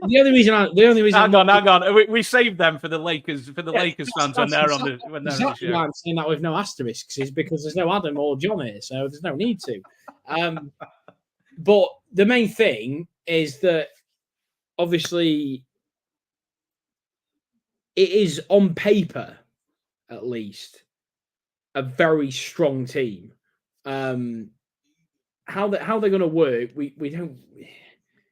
only reason. Hang on. We saved them for the Lakers fans when they're on the show. Why I'm saying that with no asterisks is because there's no Adam or John here, so there's no need to. But the main thing is that obviously it is on paper, at least, a very strong team. How they're going to work, we don't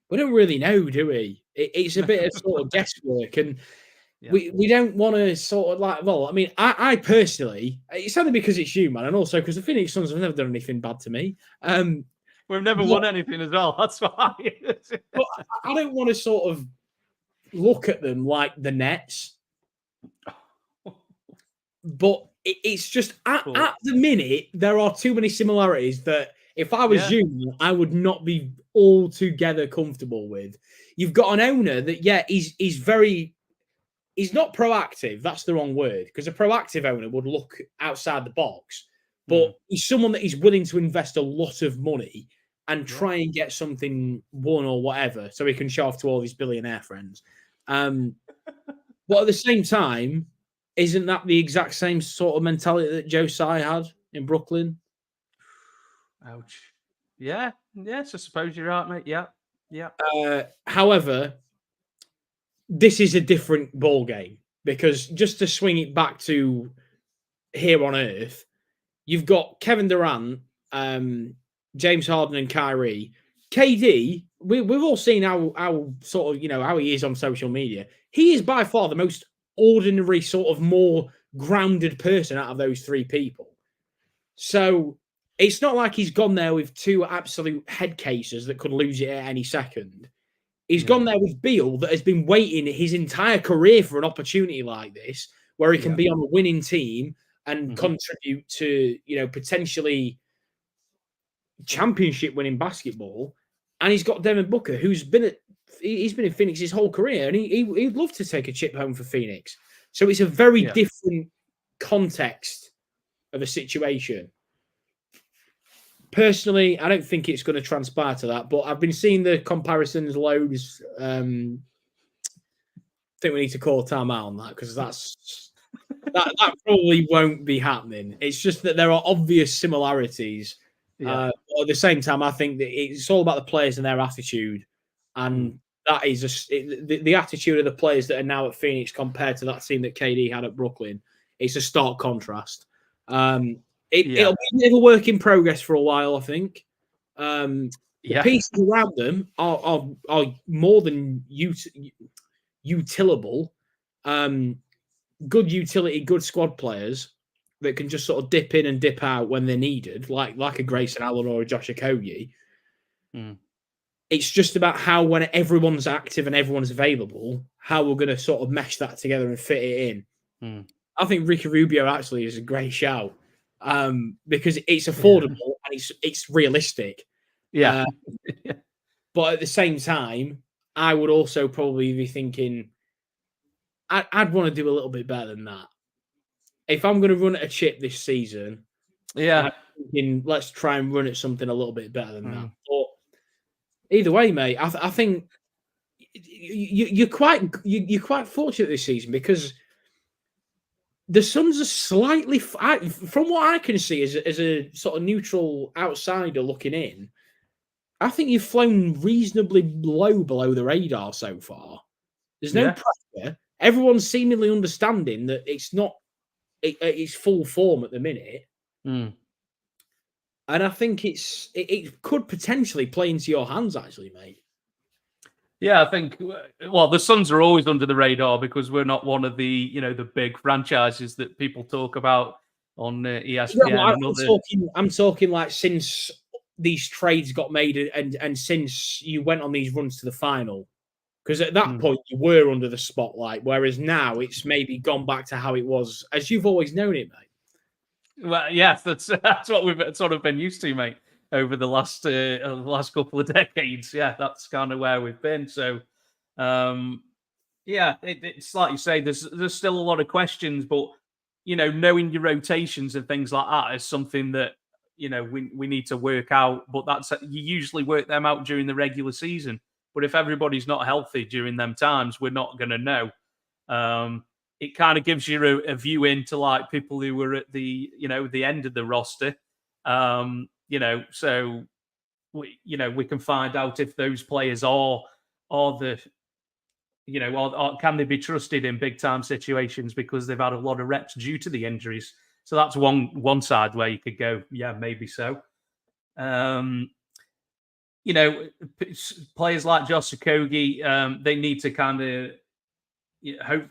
really know, do we? It's a bit of sort of guesswork, and we don't want to sort of like. Well, I mean, I personally, it's only because it's you, man, and also because the Phoenix Suns have never done anything bad to me. We've never won anything as well. That's why. But I don't want to sort of look at them like the Nets. But it's just at the minute there are too many similarities that. If I was you, I would not be altogether comfortable with. You've got an owner that, he's not proactive. That's the wrong word, because a proactive owner would look outside the box. But he's someone that is willing to invest a lot of money and try and get something won or whatever, so he can show off to all his billionaire friends. But at the same time, isn't that the exact same sort of mentality that Joe Tsai had in Brooklyn? Ouch. Yeah. Yes, I suppose you're right, mate. Yeah. However, this is a different ball game because just to swing it back to here on Earth, you've got Kevin Durant, James Harden, and Kyrie. KD, we've all seen how sort of how he is on social media. He is by far the most ordinary, sort of more grounded person out of those three people. So. It's not like he's gone there with two absolute head cases that could lose it at any second. He's gone there with Beal that has been waiting his entire career for an opportunity like this, where he can be on a winning team and contribute to, potentially championship winning basketball. And he's got Devin Booker, who's been in Phoenix his whole career, and he'd love to take a chip home for Phoenix. So it's a very different context of a situation. Personally, I don't think it's going to transpire to that, but I've been seeing the comparisons loads. I think we need to call time out on that because that probably won't be happening. It's just that there are obvious similarities. At the same time, I think that it's all about the players and their attitude, and that is the attitude of the players that are now at Phoenix compared to that team that KD had at Brooklyn. It's a stark contrast. It'll be a work in progress for a while, I think. The pieces around them are more than utilable. Good utility, good squad players that can just sort of dip in and dip out when they're needed, like a Grayson Allen or a Josh Okogie. it's just about how, when everyone's active and everyone's available, how we're going to sort of mesh that together and fit it in. I think Ricky Rubio actually is a great shout because it's affordable and it's realistic. Yeah. But at the same time, I would also probably be thinking I'd want to do a little bit better than that. If I'm going to run at a chip this season, I'm thinking, let's try and run at something a little bit better than that. But either way, mate, I think you're quite fortunate this season because the Suns are slightly, from what I can see as a sort of neutral outsider looking in, I think you've flown reasonably low below the radar so far. There's no pressure. Everyone's seemingly understanding that it's not it's full form at the minute. And I think it could potentially play into your hands, actually, mate. Yeah, I think, well, the Suns are always under the radar because we're not one of the, the big franchises that people talk about on ESPN. I'm talking like since these trades got made and since you went on these runs to the final. Because at that point, you were under the spotlight, whereas now it's maybe gone back to how it was, as you've always known it, mate. Well, yes, that's what we've sort of been used to, mate, over the last couple of decades. Yeah, that's kind of where we've been. So, it's like you say, there's still a lot of questions, but knowing your rotations and things like that is something that we need to work out. But you usually work them out during the regular season. But if everybody's not healthy during them times, we're not going to know. It kind of gives you a view into like people who were at the end of the roster. So we can find out if those players are the or can they be trusted in big time situations because they've had a lot of reps due to the injuries. So that's one side where you could go, yeah, maybe so. Players like Josh Okogie, they need to kind of hope.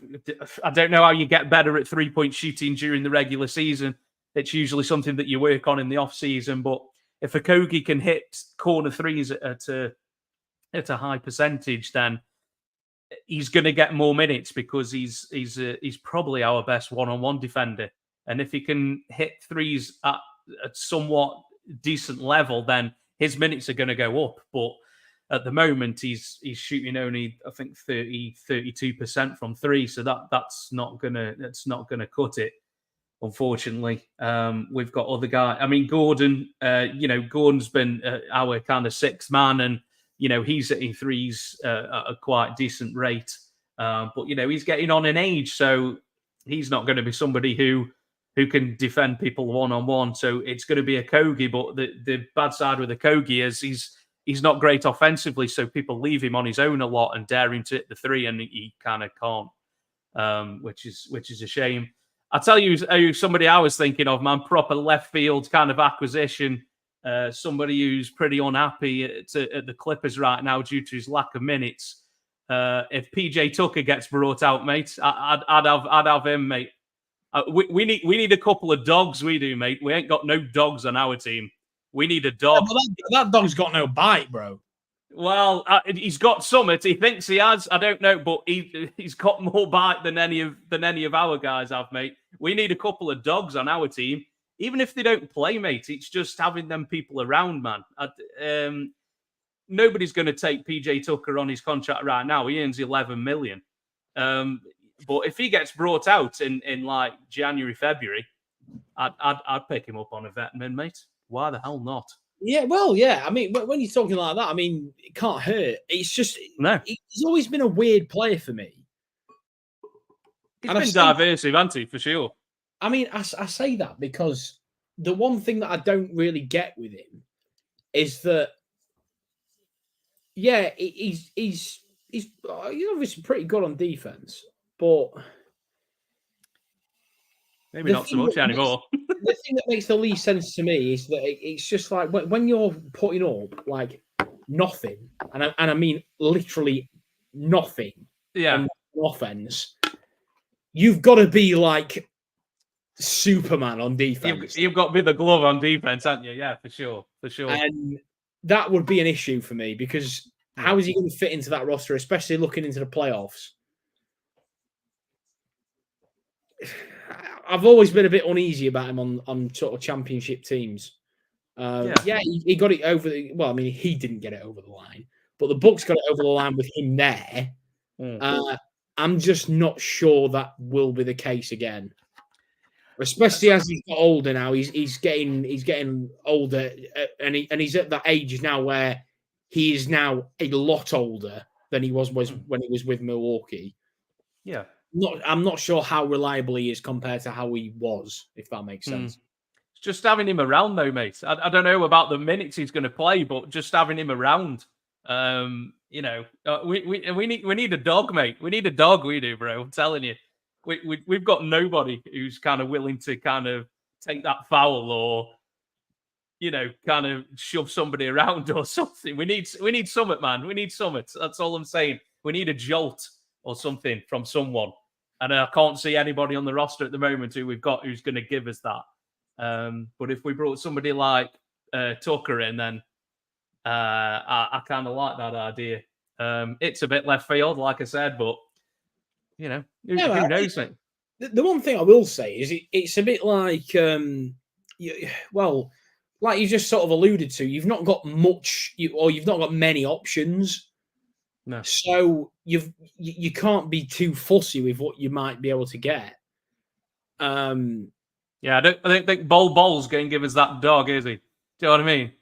I don't know how you get better at 3-point shooting during the regular season. It's usually something that you work on in the off season. But if Okogie can hit corner threes at a high percentage, then he's going to get more minutes because he's probably our best one-on-one defender. And if he can hit threes at a somewhat decent level, then his minutes are going to go up. But at the moment, he's shooting only, I think, 32% from three. So that's not gonna cut it. Unfortunately, we've got other guys. I mean, Gordon. Gordon's been our kind of sixth man, and he's hitting threes at a quite decent rate. But he's getting on in age, so he's not going to be somebody who can defend people one-on-one. So it's going to be Okogie, but the bad side with Okogie is he's not great offensively, so people leave him on his own a lot and dare him to hit the three, and he kind of can't, which is a shame. I'll tell you somebody I was thinking of, man, proper left field kind of acquisition, somebody who's pretty unhappy at the Clippers right now due to his lack of minutes. If PJ Tucker gets brought out, mate, I'd have him, mate. We need a couple of dogs. We do, mate. We ain't got no dogs on our team. We need a dog. Yeah, well, that dog's got no bite, bro. Well, he's got summit. He thinks he has. I don't know, but he's got more bite than any of our guys have, mate. We need a couple of dogs on our team, even if they don't play, mate. It's just having them people around, man. Nobody's going to take PJ Tucker on his contract right now. He earns $11 million. But if he gets brought out in like January, February, I'd pick him up on a veteran, mate. Why the hell not? Yeah, well, yeah. I mean, when you're talking like that, I mean, it can't hurt. It's just he's always been a weird player for me. He's been diverse, hasn't he, for sure. I mean, I say that because the one thing that I don't really get with him is that, yeah, he's obviously pretty good on defense. But maybe not so much anymore. The thing that makes the least sense to me is that it's just like when you're putting up like nothing, and I mean literally nothing, on offense, you've got to be like Superman on defense. You've got to be the glove on defense, haven't you? Yeah, for sure. And that would be an issue for me because how is he going to fit into that roster, especially looking into the playoffs? I've always been a bit uneasy about him on sort of championship teams. He got it over. Well, I mean, he didn't get it over the line, but the Bucks got it over the line with him there. I'm just not sure that will be the case again, especially as he's got older now. He's getting older, and he's at that age now where he is now a lot older than he was when he was with Milwaukee. Yeah. I'm not sure how reliable he is compared to how he was, if that makes sense. It's just having him around, though, mate. I don't know about the minutes he's going to play, but just having him around, we need a dog, mate. We need a dog. We do, bro. I'm telling you, we've got nobody who's kind of willing to kind of take that foul or, kind of shove somebody around or something. We need summit, man. We need summit. That's all I'm saying. We need a jolt or something from someone. And I can't see anybody on the roster at the moment who we've got who's going to give us that. But if we brought somebody like Tucker in, then I kind of like that idea. It's a bit left field, like I said, but, who knows, mate? The one thing I will say is it's a bit like, like you just sort of alluded to, you've not got much, you've not got many options. No. So you can't be too fussy with what you might be able to get. Yeah, I don't think Ball's going to give us that dog, is he? Do you know what I mean?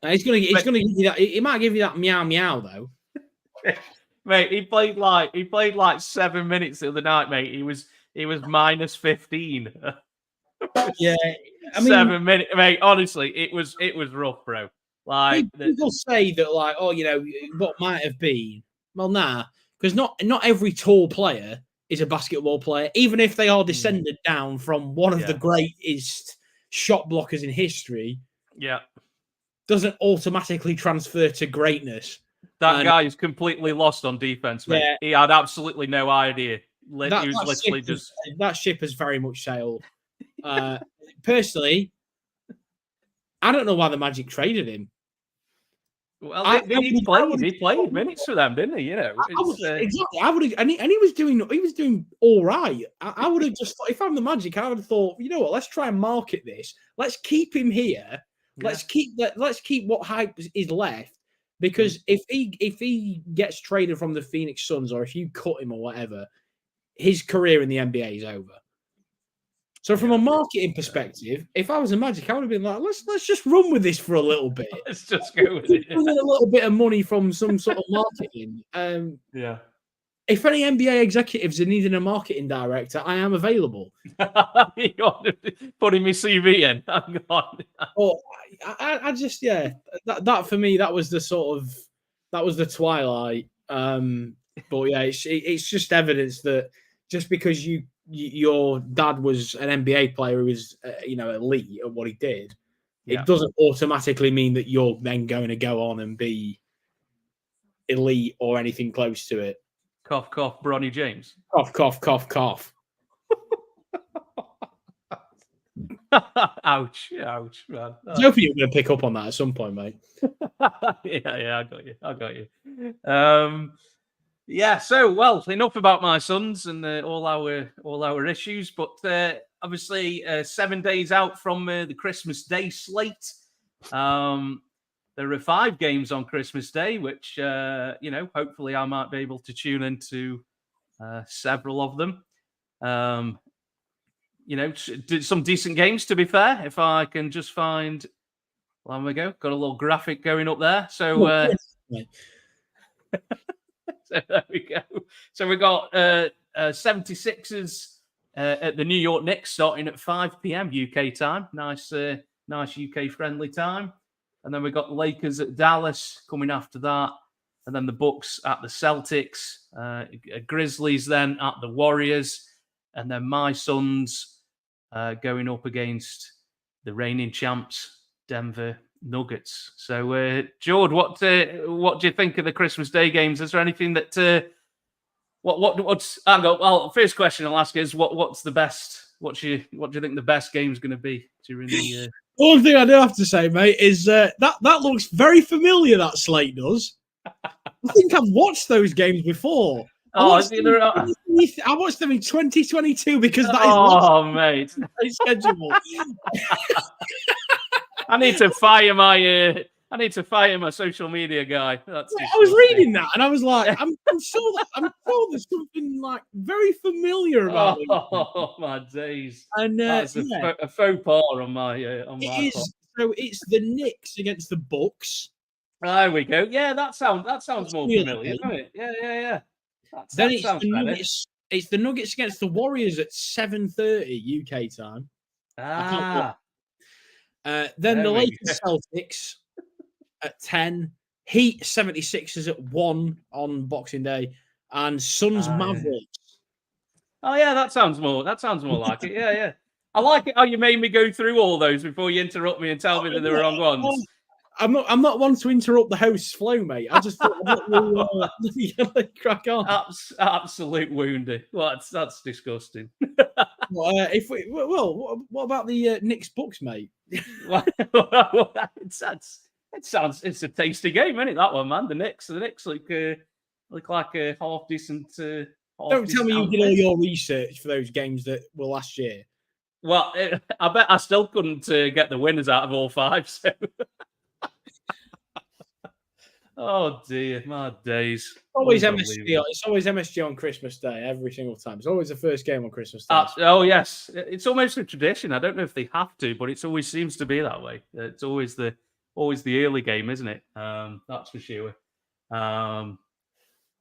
He's going to give you that. He might give you that meow meow though. Mate, he played like 7 minutes the other night, mate. He was minus 15. Yeah, I mean, 7 minutes, mate. Honestly, it was rough, bro. Like people say that, like, what might have been. Well, nah, because not every tall player is a basketball player, even if they are descended down from one of the greatest shot blockers in history. Yeah, doesn't automatically transfer to greatness. That guy is completely lost on defense, mate. Yeah. He had absolutely no idea. That ship has very much sailed. Personally, I don't know why the Magic traded him. Well, he played minutes for them, didn't he? Exactly. I would have, and he was doing all right. I would have just, if I'm the Magic, I would have thought, you know what? Let's try and market this. Let's keep him here. Yeah. Let's keep what hype is left. Because if he gets traded from the Phoenix Suns, or if you cut him or whatever, his career in the NBA is over. So from a marketing perspective, if I was a Magic, I would have been like, let's just run with this for a little bit. Let's just go with it. A little bit of money from some sort of marketing. Yeah. If any NBA executives are needing a marketing director, I am available. Putting my CV in. Hang on. Oh, I just, that for me, that was the twilight. But yeah, it's just evidence that just because your dad was an NBA player who was, elite at what he did, it doesn't automatically mean that you're then going to go on and be elite or anything close to it. Cough, cough, Bronny James. Cough, cough, cough, cough. Ouch, man. I was hoping you were going to pick up on that at some point, mate. Yeah, I got you. So enough about my sons and all our issues, but obviously 7 days out from the Christmas Day slate. There are 5 games on Christmas Day, which hopefully I might be able to tune into several of them. Some decent games, to be fair, if I can just find. Well, there we go. Got a little graphic going up there. So, so there we go. So we got 76ers at the New York Knicks starting at 5 p.m. UK time. Nice UK friendly time. And then we got the Lakers at Dallas coming after that. And then the Bucks at the Celtics. Grizzlies then at the Warriors. And then my Suns going up against the reigning champs, Denver Nuggets. So, George, what do you think of the Christmas Day games? Is there anything that what's? Well, first question I'll ask is what's the best? What do you think the best game's going to be during the One thing I do have to say, mate, is that looks very familiar. That slate does. I think I've watched those games before. I watched them in 2022 because that is mate. schedule. I need to fire my social media guy. That's I was reading that and I was like, I'm sure there's something like very familiar about it. Oh my days! And that's a faux pas on my on my it is. part. So it's the Knicks against the Bucks. There we go. Yeah, that sounds more familiar, doesn't it? Yeah. Then it's the Nuggets against the Warriors at 7:30 UK time. Then the Lakers Celtics at 10. Heat 76ers at 1 on Boxing Day, and Suns Mavericks. Oh yeah, that sounds more like it. Yeah. I like it how you made me go through all those before you interrupt me and tell me that they were wrong ones. I'm not one to interrupt the host's flow, mate. I just thought we'll crack on. Absolute wounded. Well, that's disgusting. What about the Knicks Bucks, mate? It's a tasty game, isn't it? That one, man. The Knicks look like a half decent. Don't tell me you did all your research for those games that were last year. Well, I bet I still couldn't get the winners out of all 5. So. Oh dear, my days! Always MSG. It's always MSG on Christmas Day every single time. It's always the first game on Christmas Day. Oh yes, it's almost a tradition. I don't know if they have to, but it always seems to be that way. It's always the early game, isn't it? That's for sure. Well,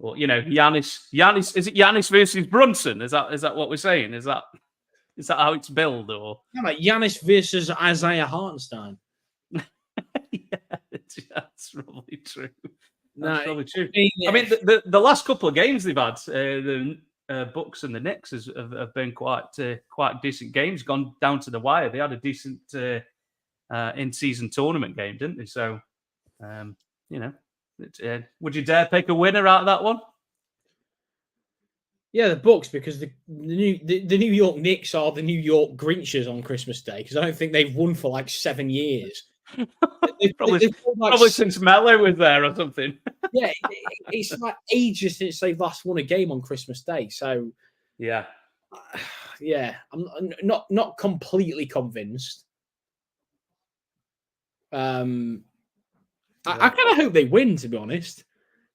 Giannis. Is it Giannis versus Brunson? Is that what we're saying? Is that how it's billed, or like Giannis versus Isaiah Hartenstein? That's probably true. That's probably true. I mean, the last couple of games they've had, the Bucks and the Knicks have been quite decent games. Gone down to the wire. They had a decent in-season tournament game, didn't they? So, would you dare pick a winner out of that one? Yeah, the Bucks, because the New York Knicks are the New York Grinches on Christmas Day, because I don't think they've won for like 7 years. Probably since Melo was there or something. Yeah, it's like ages since they've last won a game on Christmas Day. So yeah, I'm not completely convinced. I kind of hope they win, to be honest,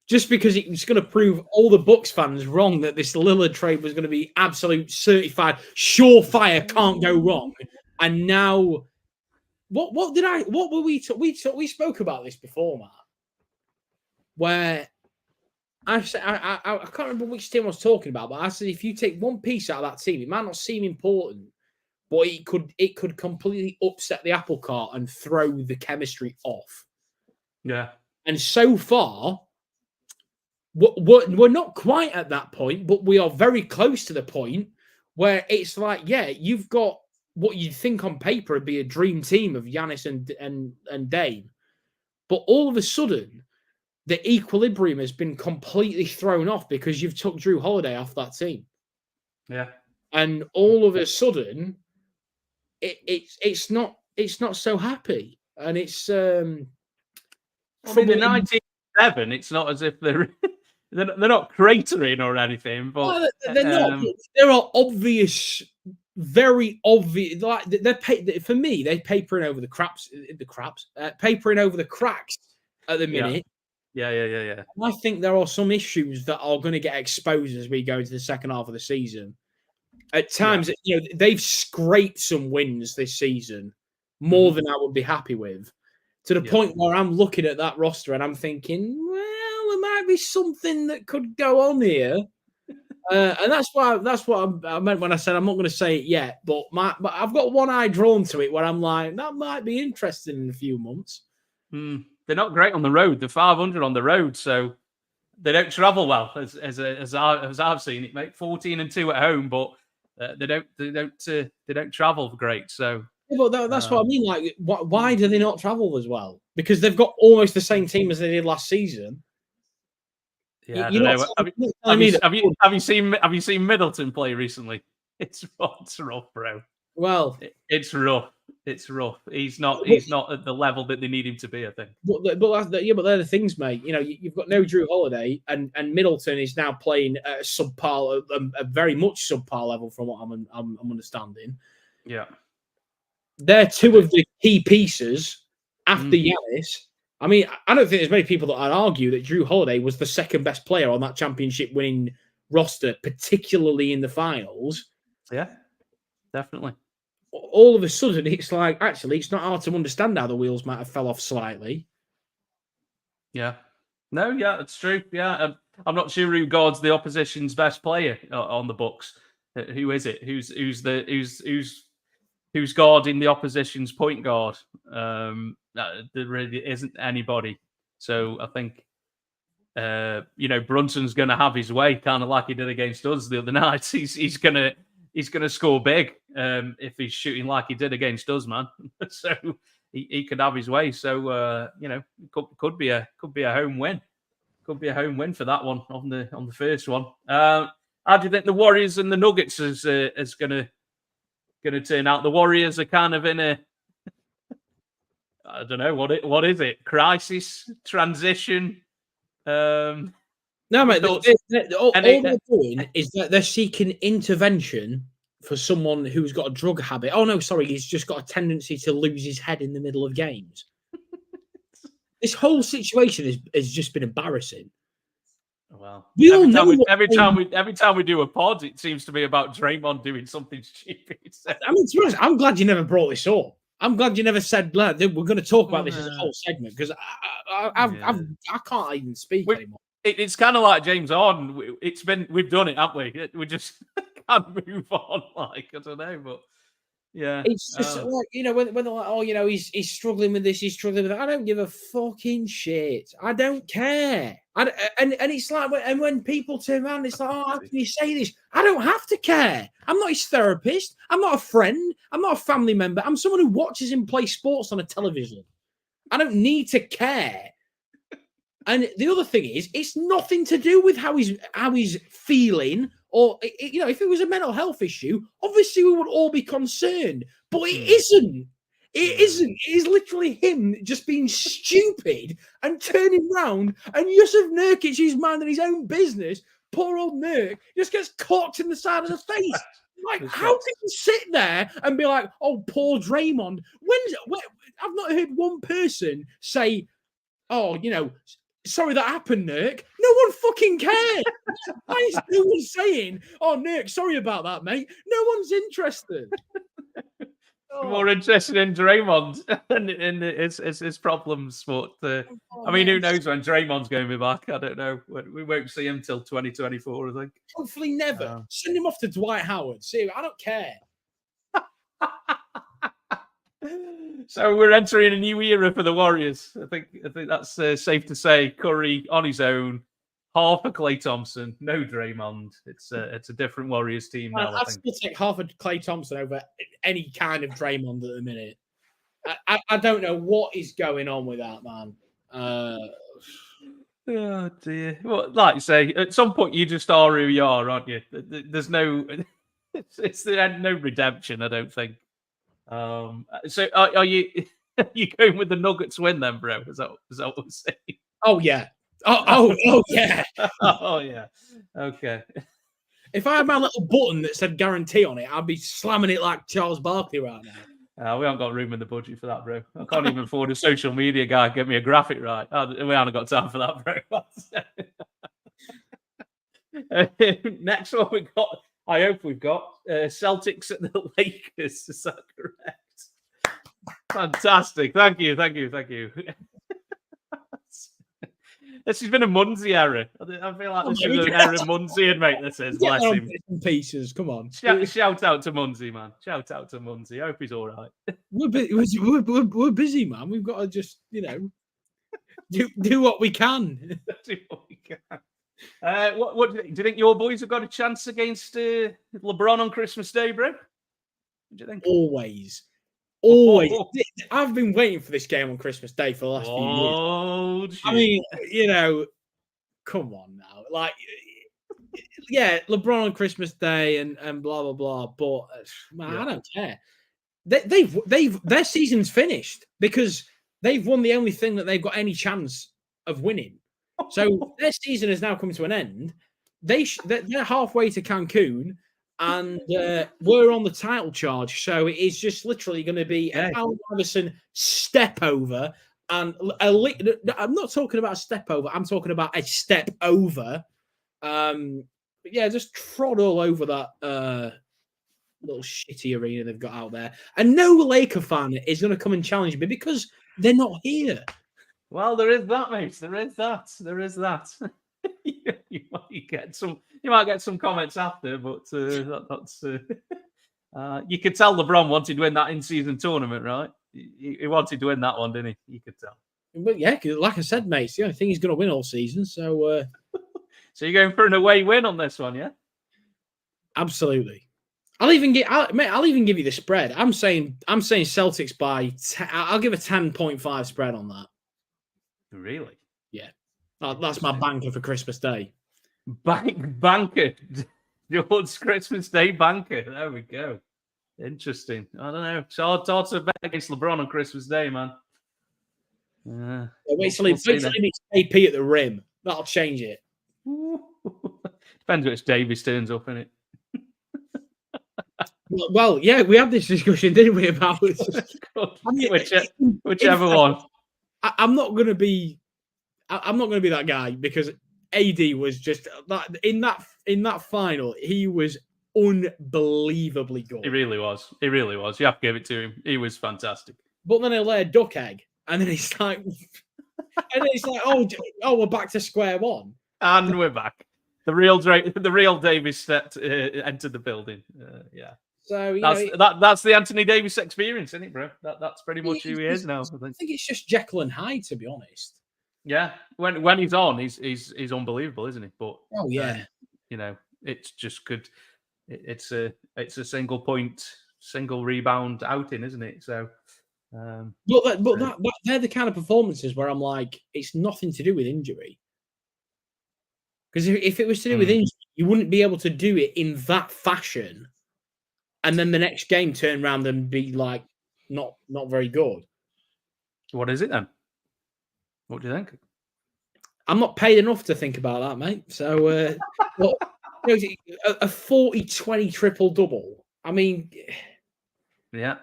just because it's going to prove all the Bucks fans wrong that this Lillard trade was going to be absolute certified, surefire, can't go wrong, and now. What were we spoke about this before, Matt? Where I can't remember which team I was talking about, but I said if you take one piece out of that team, it might not seem important, but it could completely upset the apple cart and throw the chemistry off. Yeah. And so far, we're not quite at that point, but we are very close to the point where it's like, yeah, you've got what you'd think on paper would be a dream team of Giannis and Dame. But all of a sudden, the equilibrium has been completely thrown off because you've took Drew Holiday off that team. Yeah. And all of a sudden, it's not so happy. And it's in the 97, it's not as if they're not cratering or anything, but they're not. There are obvious, very obvious. Like for me, they're papering over papering over the cracks at the minute. Yeah. I think there are some issues that are going to get exposed as we go into the second half of the season. At times, they've scraped some wins this season, more than I would be happy with, to the point where I'm looking at that roster and I'm thinking, well, there might be something that could go on here. And that's what I meant when I said I'm not going to say it yet, but I've got one eye drawn to it where I'm like, that might be interesting in a few months. They're not great on the road. They're 500 on the road, so they don't travel well, as I've seen it. Make 14-2 at home, but they don't travel great. So, but that's what I mean. Like, why do they not travel as well? Because they've got almost the same team as they did last season. Yeah, have you seen Middleton play recently? It's rough, bro. Well, it's rough. It's rough. He's not at the level that they need him to be, I think. But they're the things, mate. You know, you've got no Drew Holiday, and Middleton is now playing at a subpar, a very much subpar level, from what I'm understanding. Yeah, they're two of the key pieces after Giannis. I mean, I don't think there's many people that I'd argue that Drew Holiday was the second best player on that championship-winning roster, particularly in the finals. Yeah, definitely. All of a sudden, it's like, actually, it's not hard to understand how the wheels might have fell off slightly. Yeah. No, yeah, it's true. Yeah, I'm not sure who guards the opposition's best player on the Bucks. Who is it? Who's guarding the opposition's point guard? There really isn't anybody. So I think Brunson's going to have his way, kind of like he did against us the other night. He's going to score big if he's shooting like he did against us, man. So he could have his way. So could be a home win. Could be a home win for that one on the first one. How do you think the Warriors and the Nuggets is going to turn out? The Warriors are kind of in a I don't know what is it? Crisis, transition. No, mate. All they're doing is that they're seeking intervention for someone who's got a drug habit. Oh no, sorry, he's just got a tendency to lose his head in the middle of games. This whole situation has just been embarrassing. Well, every time we do a pod, it seems to be about Draymond doing something stupid. So. I mean, to be honest, I'm glad you never brought this up. I'm glad you never said, we're going to talk about this as a whole segment, because I can't even speak anymore. It's kind of like James Harden. We've done it, haven't we? We just can't move on. Like, I don't know, but yeah, it's just like, when they're like, oh, he's struggling with this, he's struggling with that. I don't give a fucking shit. I don't care. And it's like, when people turn around, it's like, oh, how can you say this? I don't have to care. I'm not his therapist. I'm not a friend. I'm not a family member. I'm someone who watches him play sports on a television. I don't need to care. And the other thing is, it's nothing to do with how he's feeling, or if it was a mental health issue, obviously we would all be concerned. But it isn't. It isn't. It is literally him just being stupid and turning round, and Yusuf Nurkic, who's minding his own business, poor old Nurk, just gets clocked in the side of the face. Like, how can you sit there and be like, "Oh, poor Draymond"? I've not heard one person say, "Oh, sorry that happened, Nurk." No one fucking cares. Why is no one saying, "Oh, Nurk, sorry about that, mate"? No one's interested. More interested in Draymond and his problems. But I mean, who knows when Draymond's going to be back? I don't know. We won't see him till 2024, I think. Hopefully never. Send him off to Dwight Howard. See, I don't care. So we're entering a new era for the Warriors. I think that's safe to say. Curry on his own, half of Klay Thompson, no Draymond. It's a different Warriors team now. I'd still take half of Klay Thompson over any kind of Draymond at the minute. I don't know what is going on with that, man. Oh dear. Well, like you say, at some point you just are who you are, aren't you? There's no, it's no redemption. I don't think. So are you going with the Nuggets win then, bro? Is that what we're saying? Oh yeah. Oh yeah. Oh yeah. Okay. If I had my little button that said guarantee on it, I'd be slamming it like Charles Barkley right now. We haven't got room in the budget for that, bro. I can't even afford a social media guy to get me a graphic right. We haven't got time for that, bro. Next one we got. I hope we've got Celtics at the Lakers. Is that correct? Fantastic. Thank you. This has been a Munzie error. I feel like this is an error Munzie would make. This is bless him. Pieces. Come on. Shout out to Munzie, man. Shout out to Munzie. I hope he's all right. We're busy, man. We've got to just do what we can. Do what we can. What do you think? Your boys have got a chance against LeBron on Christmas Day, bro? What do you think? Always. I've been waiting for this game on Christmas Day for the last few years. Shit. I mean, come on now. Like, yeah, LeBron on Christmas Day and blah, blah, blah. But, man, I don't care. their season's finished because they've won the only thing that they've got any chance of winning. So their season has now come to an end. They're halfway to Cancun, and we're on the title charge. So it is just literally going to be an Allen Iverson step over, and I'm not talking about a step over. I'm talking about a step over. But yeah, just trod all over that little shitty arena they've got out there, and no Laker fan is going to come and challenge me because they're not here. Well, there is that, mate. There is that. you might get some comments after, but that's. You could tell LeBron wanted to win that in-season tournament, right? He wanted to win that one, didn't he? You could tell. But yeah, like I said, mate, it's the only thing he's going to win all season. So, so you're going for an away win on this one, yeah? Absolutely. I'll even give you the spread. I'm saying Celtics by. I'll give a 10.5 spread on that. Really? Yeah. That's my banker for Christmas Day. Banker. George Christmas Day banker. There we go. Interesting. I don't know. It's hard to bet against LeBron on Christmas Day, man. Wait till he meets AP at the rim. That'll change it. Depends which Davis turns up in it. Well, yeah, we had this discussion, didn't we, about whichever one. I'm not going to be that guy because AD was just in that final. He was unbelievably good. He really was. You have to give it to him. He was fantastic. But then he lay a duck egg, and then he's like, oh, we're back to square one, and we're back. The real Davis entered the building. Yeah. So that's the Anthony Davis experience, isn't it, bro? That's pretty much who he is now. I think it's just Jekyll and Hyde, to be honest. Yeah, when he's on, he's unbelievable, isn't he? But it's just good. It's a single point, single rebound outing, isn't it? So, they're the kind of performances where I'm like, it's nothing to do with injury. Because if it was to do with injury, you wouldn't be able to do it in that fashion. And then the next game turn around and be like, not very good. What is it then? What do you think? I'm not paid enough to think about that, mate. So, a 40-20 triple-double. I mean, yeah.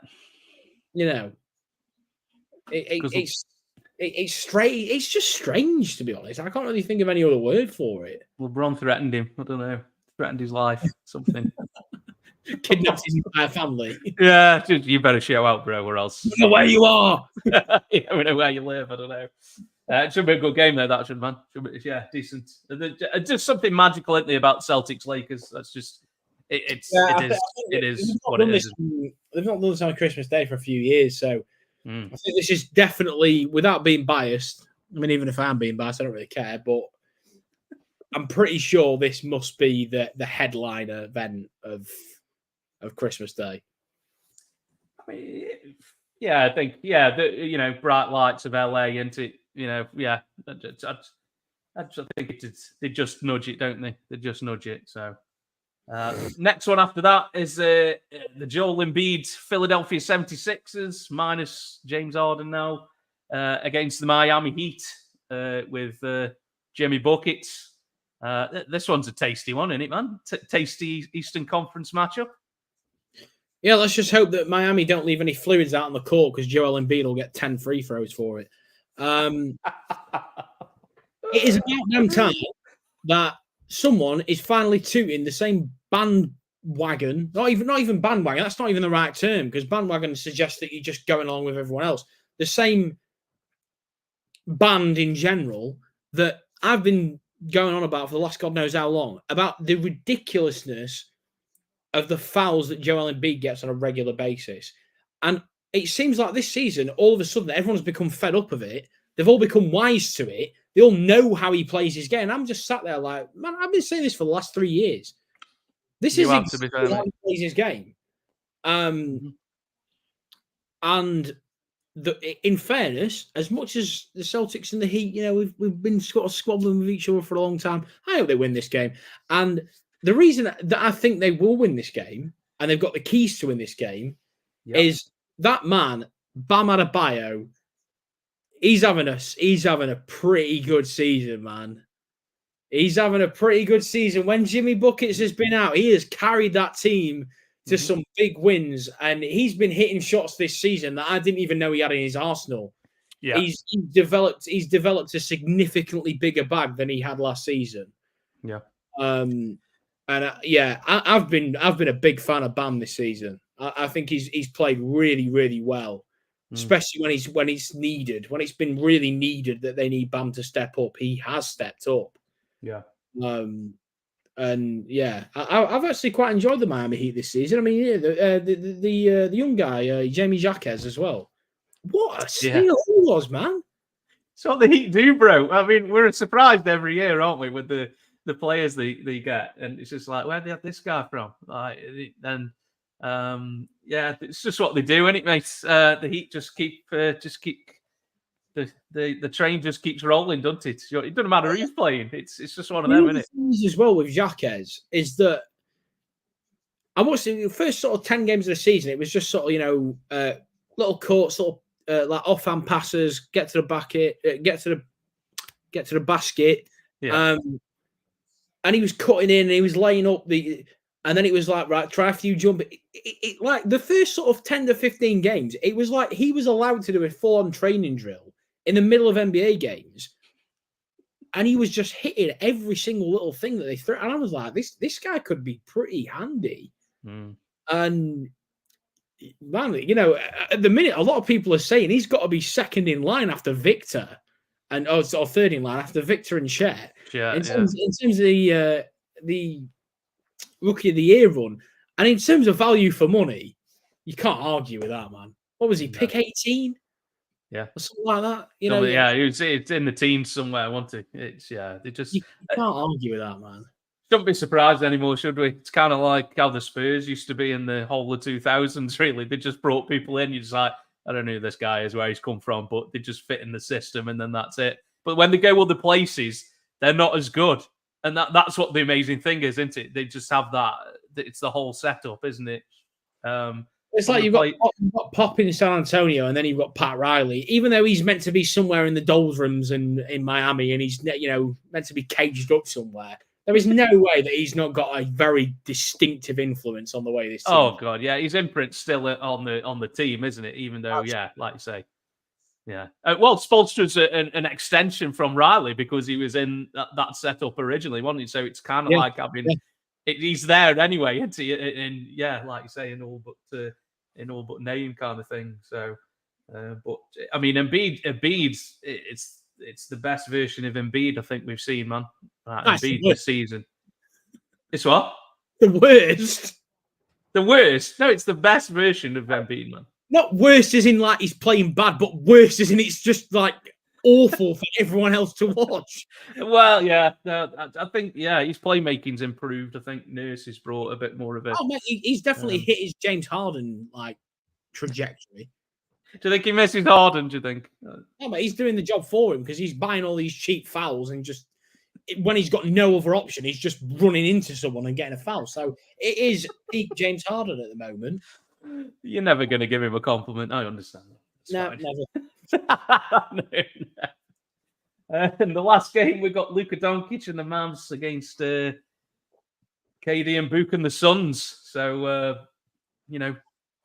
It's strange. It's just strange, to be honest. I can't really think of any other word for it. LeBron threatened him. I don't know. Threatened his life. Something. Kidnapped his entire family. Yeah, you better show out, bro, or else. We know where you are. Yeah, we know where you live. I don't know. It should be a good game, though, that should, man. Decent. Just something magical, isn't there, about Celtics Lakers? That's just. It is what it is. They've not done this on Christmas Day for a few years, so I think this is definitely, without being biased. I mean, even if I am being biased, I don't really care, but I'm pretty sure this must be the headliner event of Christmas Day. I mean, yeah, I think, the bright lights of LA, and it, I think they just nudge it, don't they? They just nudge it. So next one after that is the Joel Embiid Philadelphia 76ers minus James Harden now against the Miami Heat with Jimmy Buckets. This one's a tasty one, isn't it, man? Tasty Eastern Conference matchup. Yeah, let's just hope that Miami don't leave any fluids out on the court because Joel Embiid will get 10 free throws for it. It is about damn time that someone is finally tooting the same bandwagon. Not even bandwagon. That's not even the right term because bandwagon suggests that you're just going along with everyone else. The same band in general that I've been going on about for the last God knows how long about the ridiculousness of the fouls that Joel Embiid gets on a regular basis. And it seems like this season, all of a sudden, everyone's become fed up of it. They've all become wise to it. They all know how he plays his game. I'm just sat there like, man, I've been saying this for the last 3 years. This is exactly how he plays his game. And in fairness, as much as the Celtics and the Heat, we've been sort of squabbling with each other for a long time. I hope they win this game. And the reason that I think they will win this game, and they've got the keys to win this game, is that man, Bam Adebayo, he's having a pretty good season, man. He's having a pretty good season. When Jimmy Buckets has been out, he has carried that team to some big wins, and he's been hitting shots this season that I didn't even know he had in his arsenal. Yeah, He's developed a significantly bigger bag than he had last season. yeah. And I've been a big fan of Bam this season. I think he's played really, really well, especially when it's needed. When it's been really needed that they need Bam to step up, he has stepped up. Yeah. And yeah, I've actually quite enjoyed the Miami Heat this season. I mean, yeah, the young guy, Jamie Jacques as well. What a steal he was, man! It's what the Heat do, bro. I mean, we're surprised every year, aren't we, with the players they get, and it's just like, where they have this guy from? Like, then, yeah, it's just what they do, isn't it, mate? The Heat just keep the train just keeps rolling, doesn't it? It doesn't matter who's playing. It's just one of them, isn't it? As well with Jacques is that I watched the first sort of 10 games of the season. It was just sort of little court sort of like offhand passes, get to the bucket, get to the basket. Yeah. And he was cutting in and he was laying up and then it was like, right, try a few jump. It like the first sort of 10 to 15 games, it was like he was allowed to do a full-on training drill in the middle of NBA games. And he was just hitting every single little thing that they threw. And I was like, this guy could be pretty handy. And man, at the minute, a lot of people are saying he's got to be second in line after Victor, or third in line after Victor and Chet. In terms of the Rookie of the Year run, and in terms of value for money, you can't argue with that, man. What was he? Pick 18? Yeah, or something like that. It's in the teens somewhere. They just you can't argue with that, man. Shouldn't be surprised anymore, should we? It's kind of like how the Spurs used to be in the whole of 2000s, really. They just brought people in. You're just like, I don't know who this guy is, where he's come from, but they just fit in the system, and then that's it. But when they go other places, they're not as good. And that's what the amazing thing is, isn't it? They just have that. It's the whole setup, isn't it? It's like you've got Pop in San Antonio, and then you've got Pat Riley. Even though he's meant to be somewhere in the doldrums and in Miami, and he's meant to be caged up somewhere, there is no way that he's not got a very distinctive influence on the way this team. Oh god, yeah, his imprint's still on the team, isn't it? Even though, like you say, yeah. Well, Spoelstra's an extension from Riley because he was in that setup originally, wasn't he? So it's kind of like having he's there anyway, isn't he? And like you say, in all but name kind of thing. So, but I mean, Embiid's it's the best version of Embiid I think we've seen, man. Embiid this season. It's what? The worst. The worst? No, it's the best version of Embiid, man. Not worst as in like he's playing bad, but worst as in it's just like awful for everyone else to watch. Well, yeah, I think his playmaking's improved. I think Nurse has brought a bit more of it. Oh, mate, he's definitely hit his James Harden like trajectory. Do you think he misses Harden? Do you think? Yeah, mate, he's doing the job for him because he's buying all these cheap fouls and just when he's got no other option, he's just running into someone and getting a foul. So it is peak James Harden at the moment. You're never going to give him a compliment. I understand. No, never. No. In the last game, we got Luka Doncic and the Mavs against KD and Book and the Suns. So,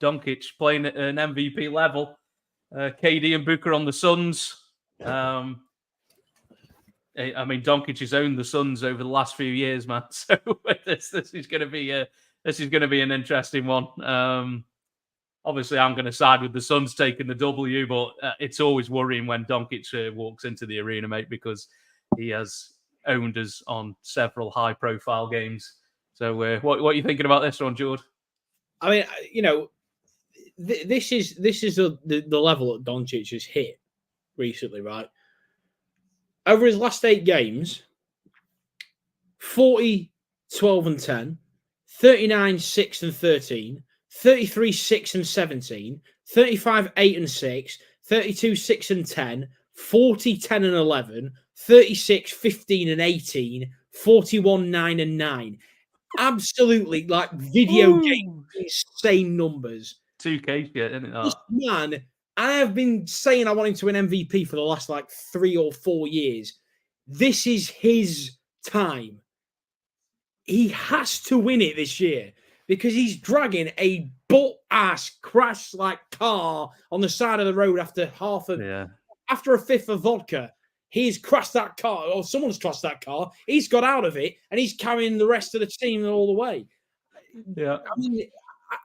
Doncic playing at an MVP level. KD and Booker on the Suns. I mean, Doncic has owned the Suns over the last few years, man. So this is going to be an interesting one. Obviously, I'm going to side with the Suns taking the W, but it's always worrying when Doncic walks into the arena, mate, because he has owned us on several high-profile games. So, what are you thinking about this one, George? I mean, this is the level that Doncic has hit recently, right? Over his last 8 games, 40, 12 and 10, 39, 6 and 13, 33, 6 and 17, 35, 8 and 6, 32, 6 and 10, 40, 10 and 11, 36, 15 and 18, 41, 9 and 9. Absolutely like video game insane numbers. 2K shit, isn't it? This man, I have been saying I want him to win MVP for the last like 3 or 4 years. This is his time. He has to win it this year because he's dragging a butt-ass crash-like car on the side of the road after after a fifth of vodka. He's crashed that car, or someone's crashed that car. He's got out of it, and he's carrying the rest of the team all the way. Yeah. I mean,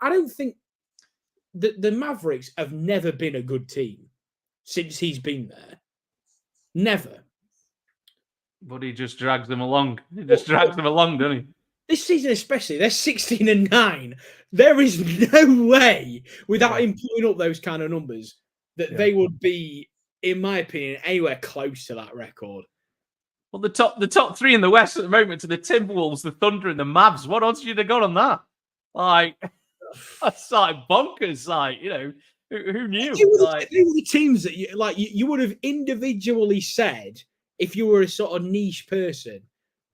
I don't think the Mavericks have never been a good team since he's been there. Never. But he just drags them along. He just drags them along, doesn't he? This season especially, they're 16-9. There is no way, without him putting up those kind of numbers, that they would be, in my opinion, anywhere close to that record. Well, the top three in the West at the moment are the Timberwolves, the Thunder, and the Mavs. What odds should have got on that? Like, that's like bonkers. Like, you know, who knew? They were the teams that you would have individually said, if you were a sort of niche person,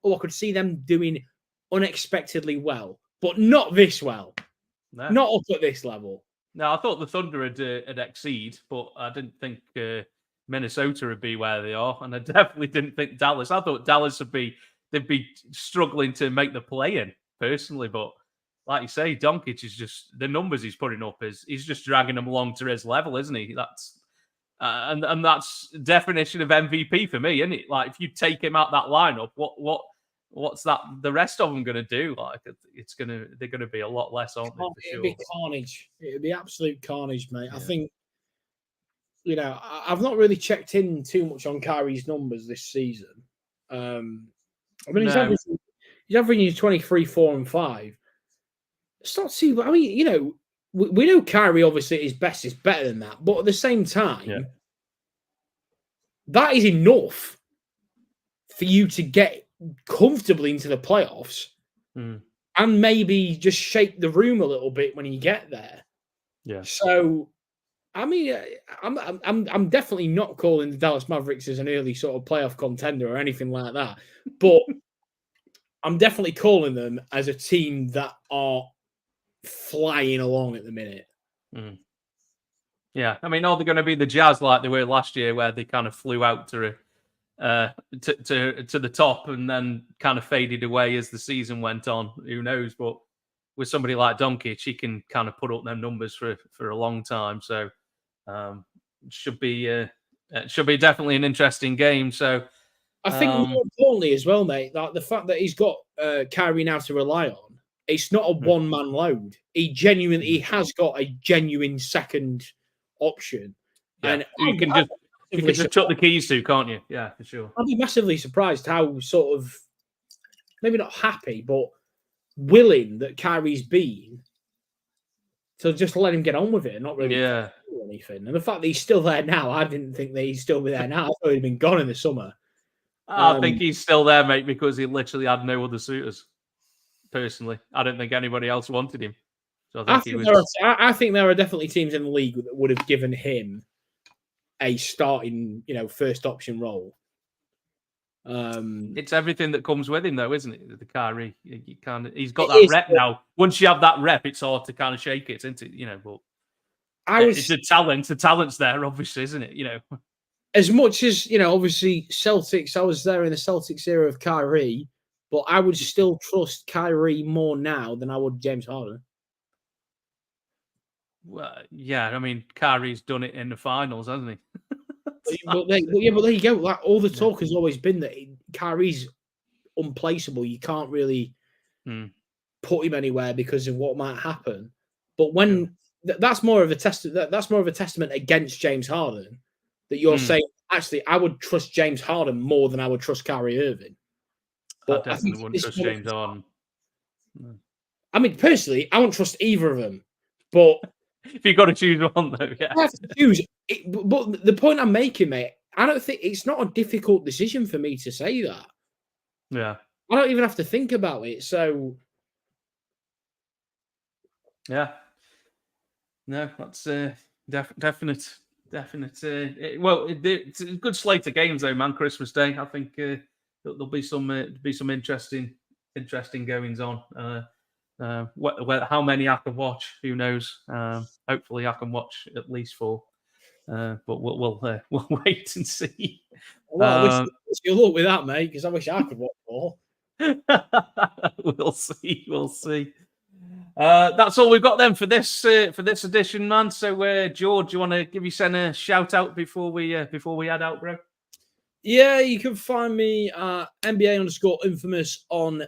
I could see them doing unexpectedly well, but not this well. No. Not up at this level. No, I thought the Thunder had exceed, but I didn't think Minnesota would be where they are, and I definitely didn't think Dallas. I thought Dallas they'd be struggling to make the play-in personally, but like you say, Doncic is just the numbers he's putting up he's just dragging them along to his level, isn't he? That's and that's definition of MVP for me, isn't it? Like if you take him out that lineup, what's that? The rest of them going to do? Like they're gonna be a lot less, aren't they? For sure. It'd be carnage. It'd be absolute carnage, mate. Yeah. I think I've not really checked in too much on Kyrie's numbers this season. I mean, he's averaging 23, 4, and 5. It's not too. I mean, we know Kyrie obviously at his best is better than that, but at the same time, that is enough for you to get comfortably into the playoffs and maybe just shake the room a little bit when you get there. Yeah. So, I mean, I'm definitely not calling the Dallas Mavericks as an early sort of playoff contender or anything like that, but I'm definitely calling them as a team that are flying along at the minute. Yeah, I mean, are they going to be the Jazz like they were last year, where they kind of flew out to the top and then kind of faded away as the season went on? Who knows? But with somebody like Doncic, he can kind of put up them numbers for a long time. So it should be definitely an interesting game. So I think more importantly as well, mate, like the fact that he's got Kyrie now to rely on. It's not a one-man load. He has got a genuine second option. Yeah. And you can just chuck the keys to, can't you? Yeah, for sure. I'd be massively surprised how sort of, maybe not happy, but willing that Kyrie's been to just let him get on with it and not really do anything. And the fact that he's still there now, I didn't think that he'd still be there now. I thought he'd been gone in the summer. I think he's still there, mate, because he literally had no other suitors. Personally, I don't think anybody else wanted him. So I think there are definitely teams in the league that would have given him a starting, first option role. It's everything that comes with him, though, isn't it? The Kyrie, he's got that rep now. Once you have that rep, it's hard to kind of shake it, isn't it? But it's a talent. The talent's there, obviously, isn't it? As much as obviously Celtics. I was there in the Celtics era of Kyrie. But I would still trust Kyrie more now than I would James Harden. Well, yeah, I mean, Kyrie's done it in the finals, hasn't he? but there you go. Like, all the talk has always been that Kyrie's unplaceable. You can't really put him anywhere because of what might happen. But when that's more of a testament against James Harden that you're saying. Actually, I would trust James Harden more than I would trust Kyrie Irving. But I definitely wouldn't trust James Harden. No. I mean, personally, I wouldn't trust either of them. But if you've got to choose one, though, yeah. I have to choose. But the point I'm making, mate, I don't think it's not a difficult decision for me to say that. Yeah. I don't even have to think about it. So, yeah. No, that's definite. Well, it's a good slate of games, though, man. Christmas Day, I think. There'll be some interesting goings on. How many I can watch, who knows? Hopefully, I can watch at least 4. But we'll wait and see. Well, I wish you luck with that, mate, because I wish I could watch more. We'll see. We'll see. That's all we've got then for this edition, man. So, George, you want to give send a shout out before we head out, bro? Yeah, you can find me at NBA_infamous on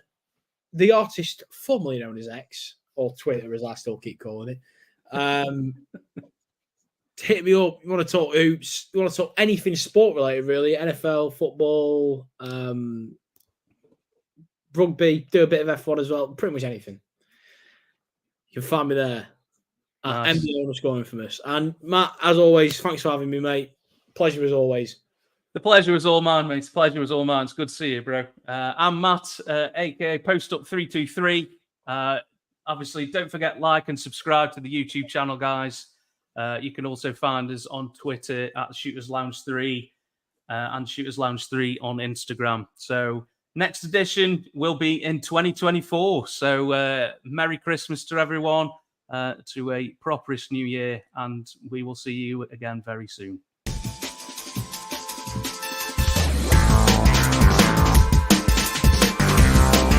the artist formerly known as X, or Twitter, as I still keep calling it. Hit me up. You want to talk hoops? You want to talk anything sport related, really? NFL, football, rugby. Do a bit of F1 as well. Pretty much anything. You can find me there at Nice. NBA_infamous. And Matt, as always, thanks for having me, mate. Pleasure as always. The pleasure was all mine, mate. The pleasure was all mine. It's good to see you, bro. I'm Matt, aka PostUp323. Obviously, don't forget like and subscribe to the YouTube channel, guys. You can also find us on Twitter at Shooters Lounge 3 and Shooters Lounge 3 on Instagram. So next edition will be in 2024. So Merry Christmas to everyone, to a prosperous new year, and we will see you again very soon.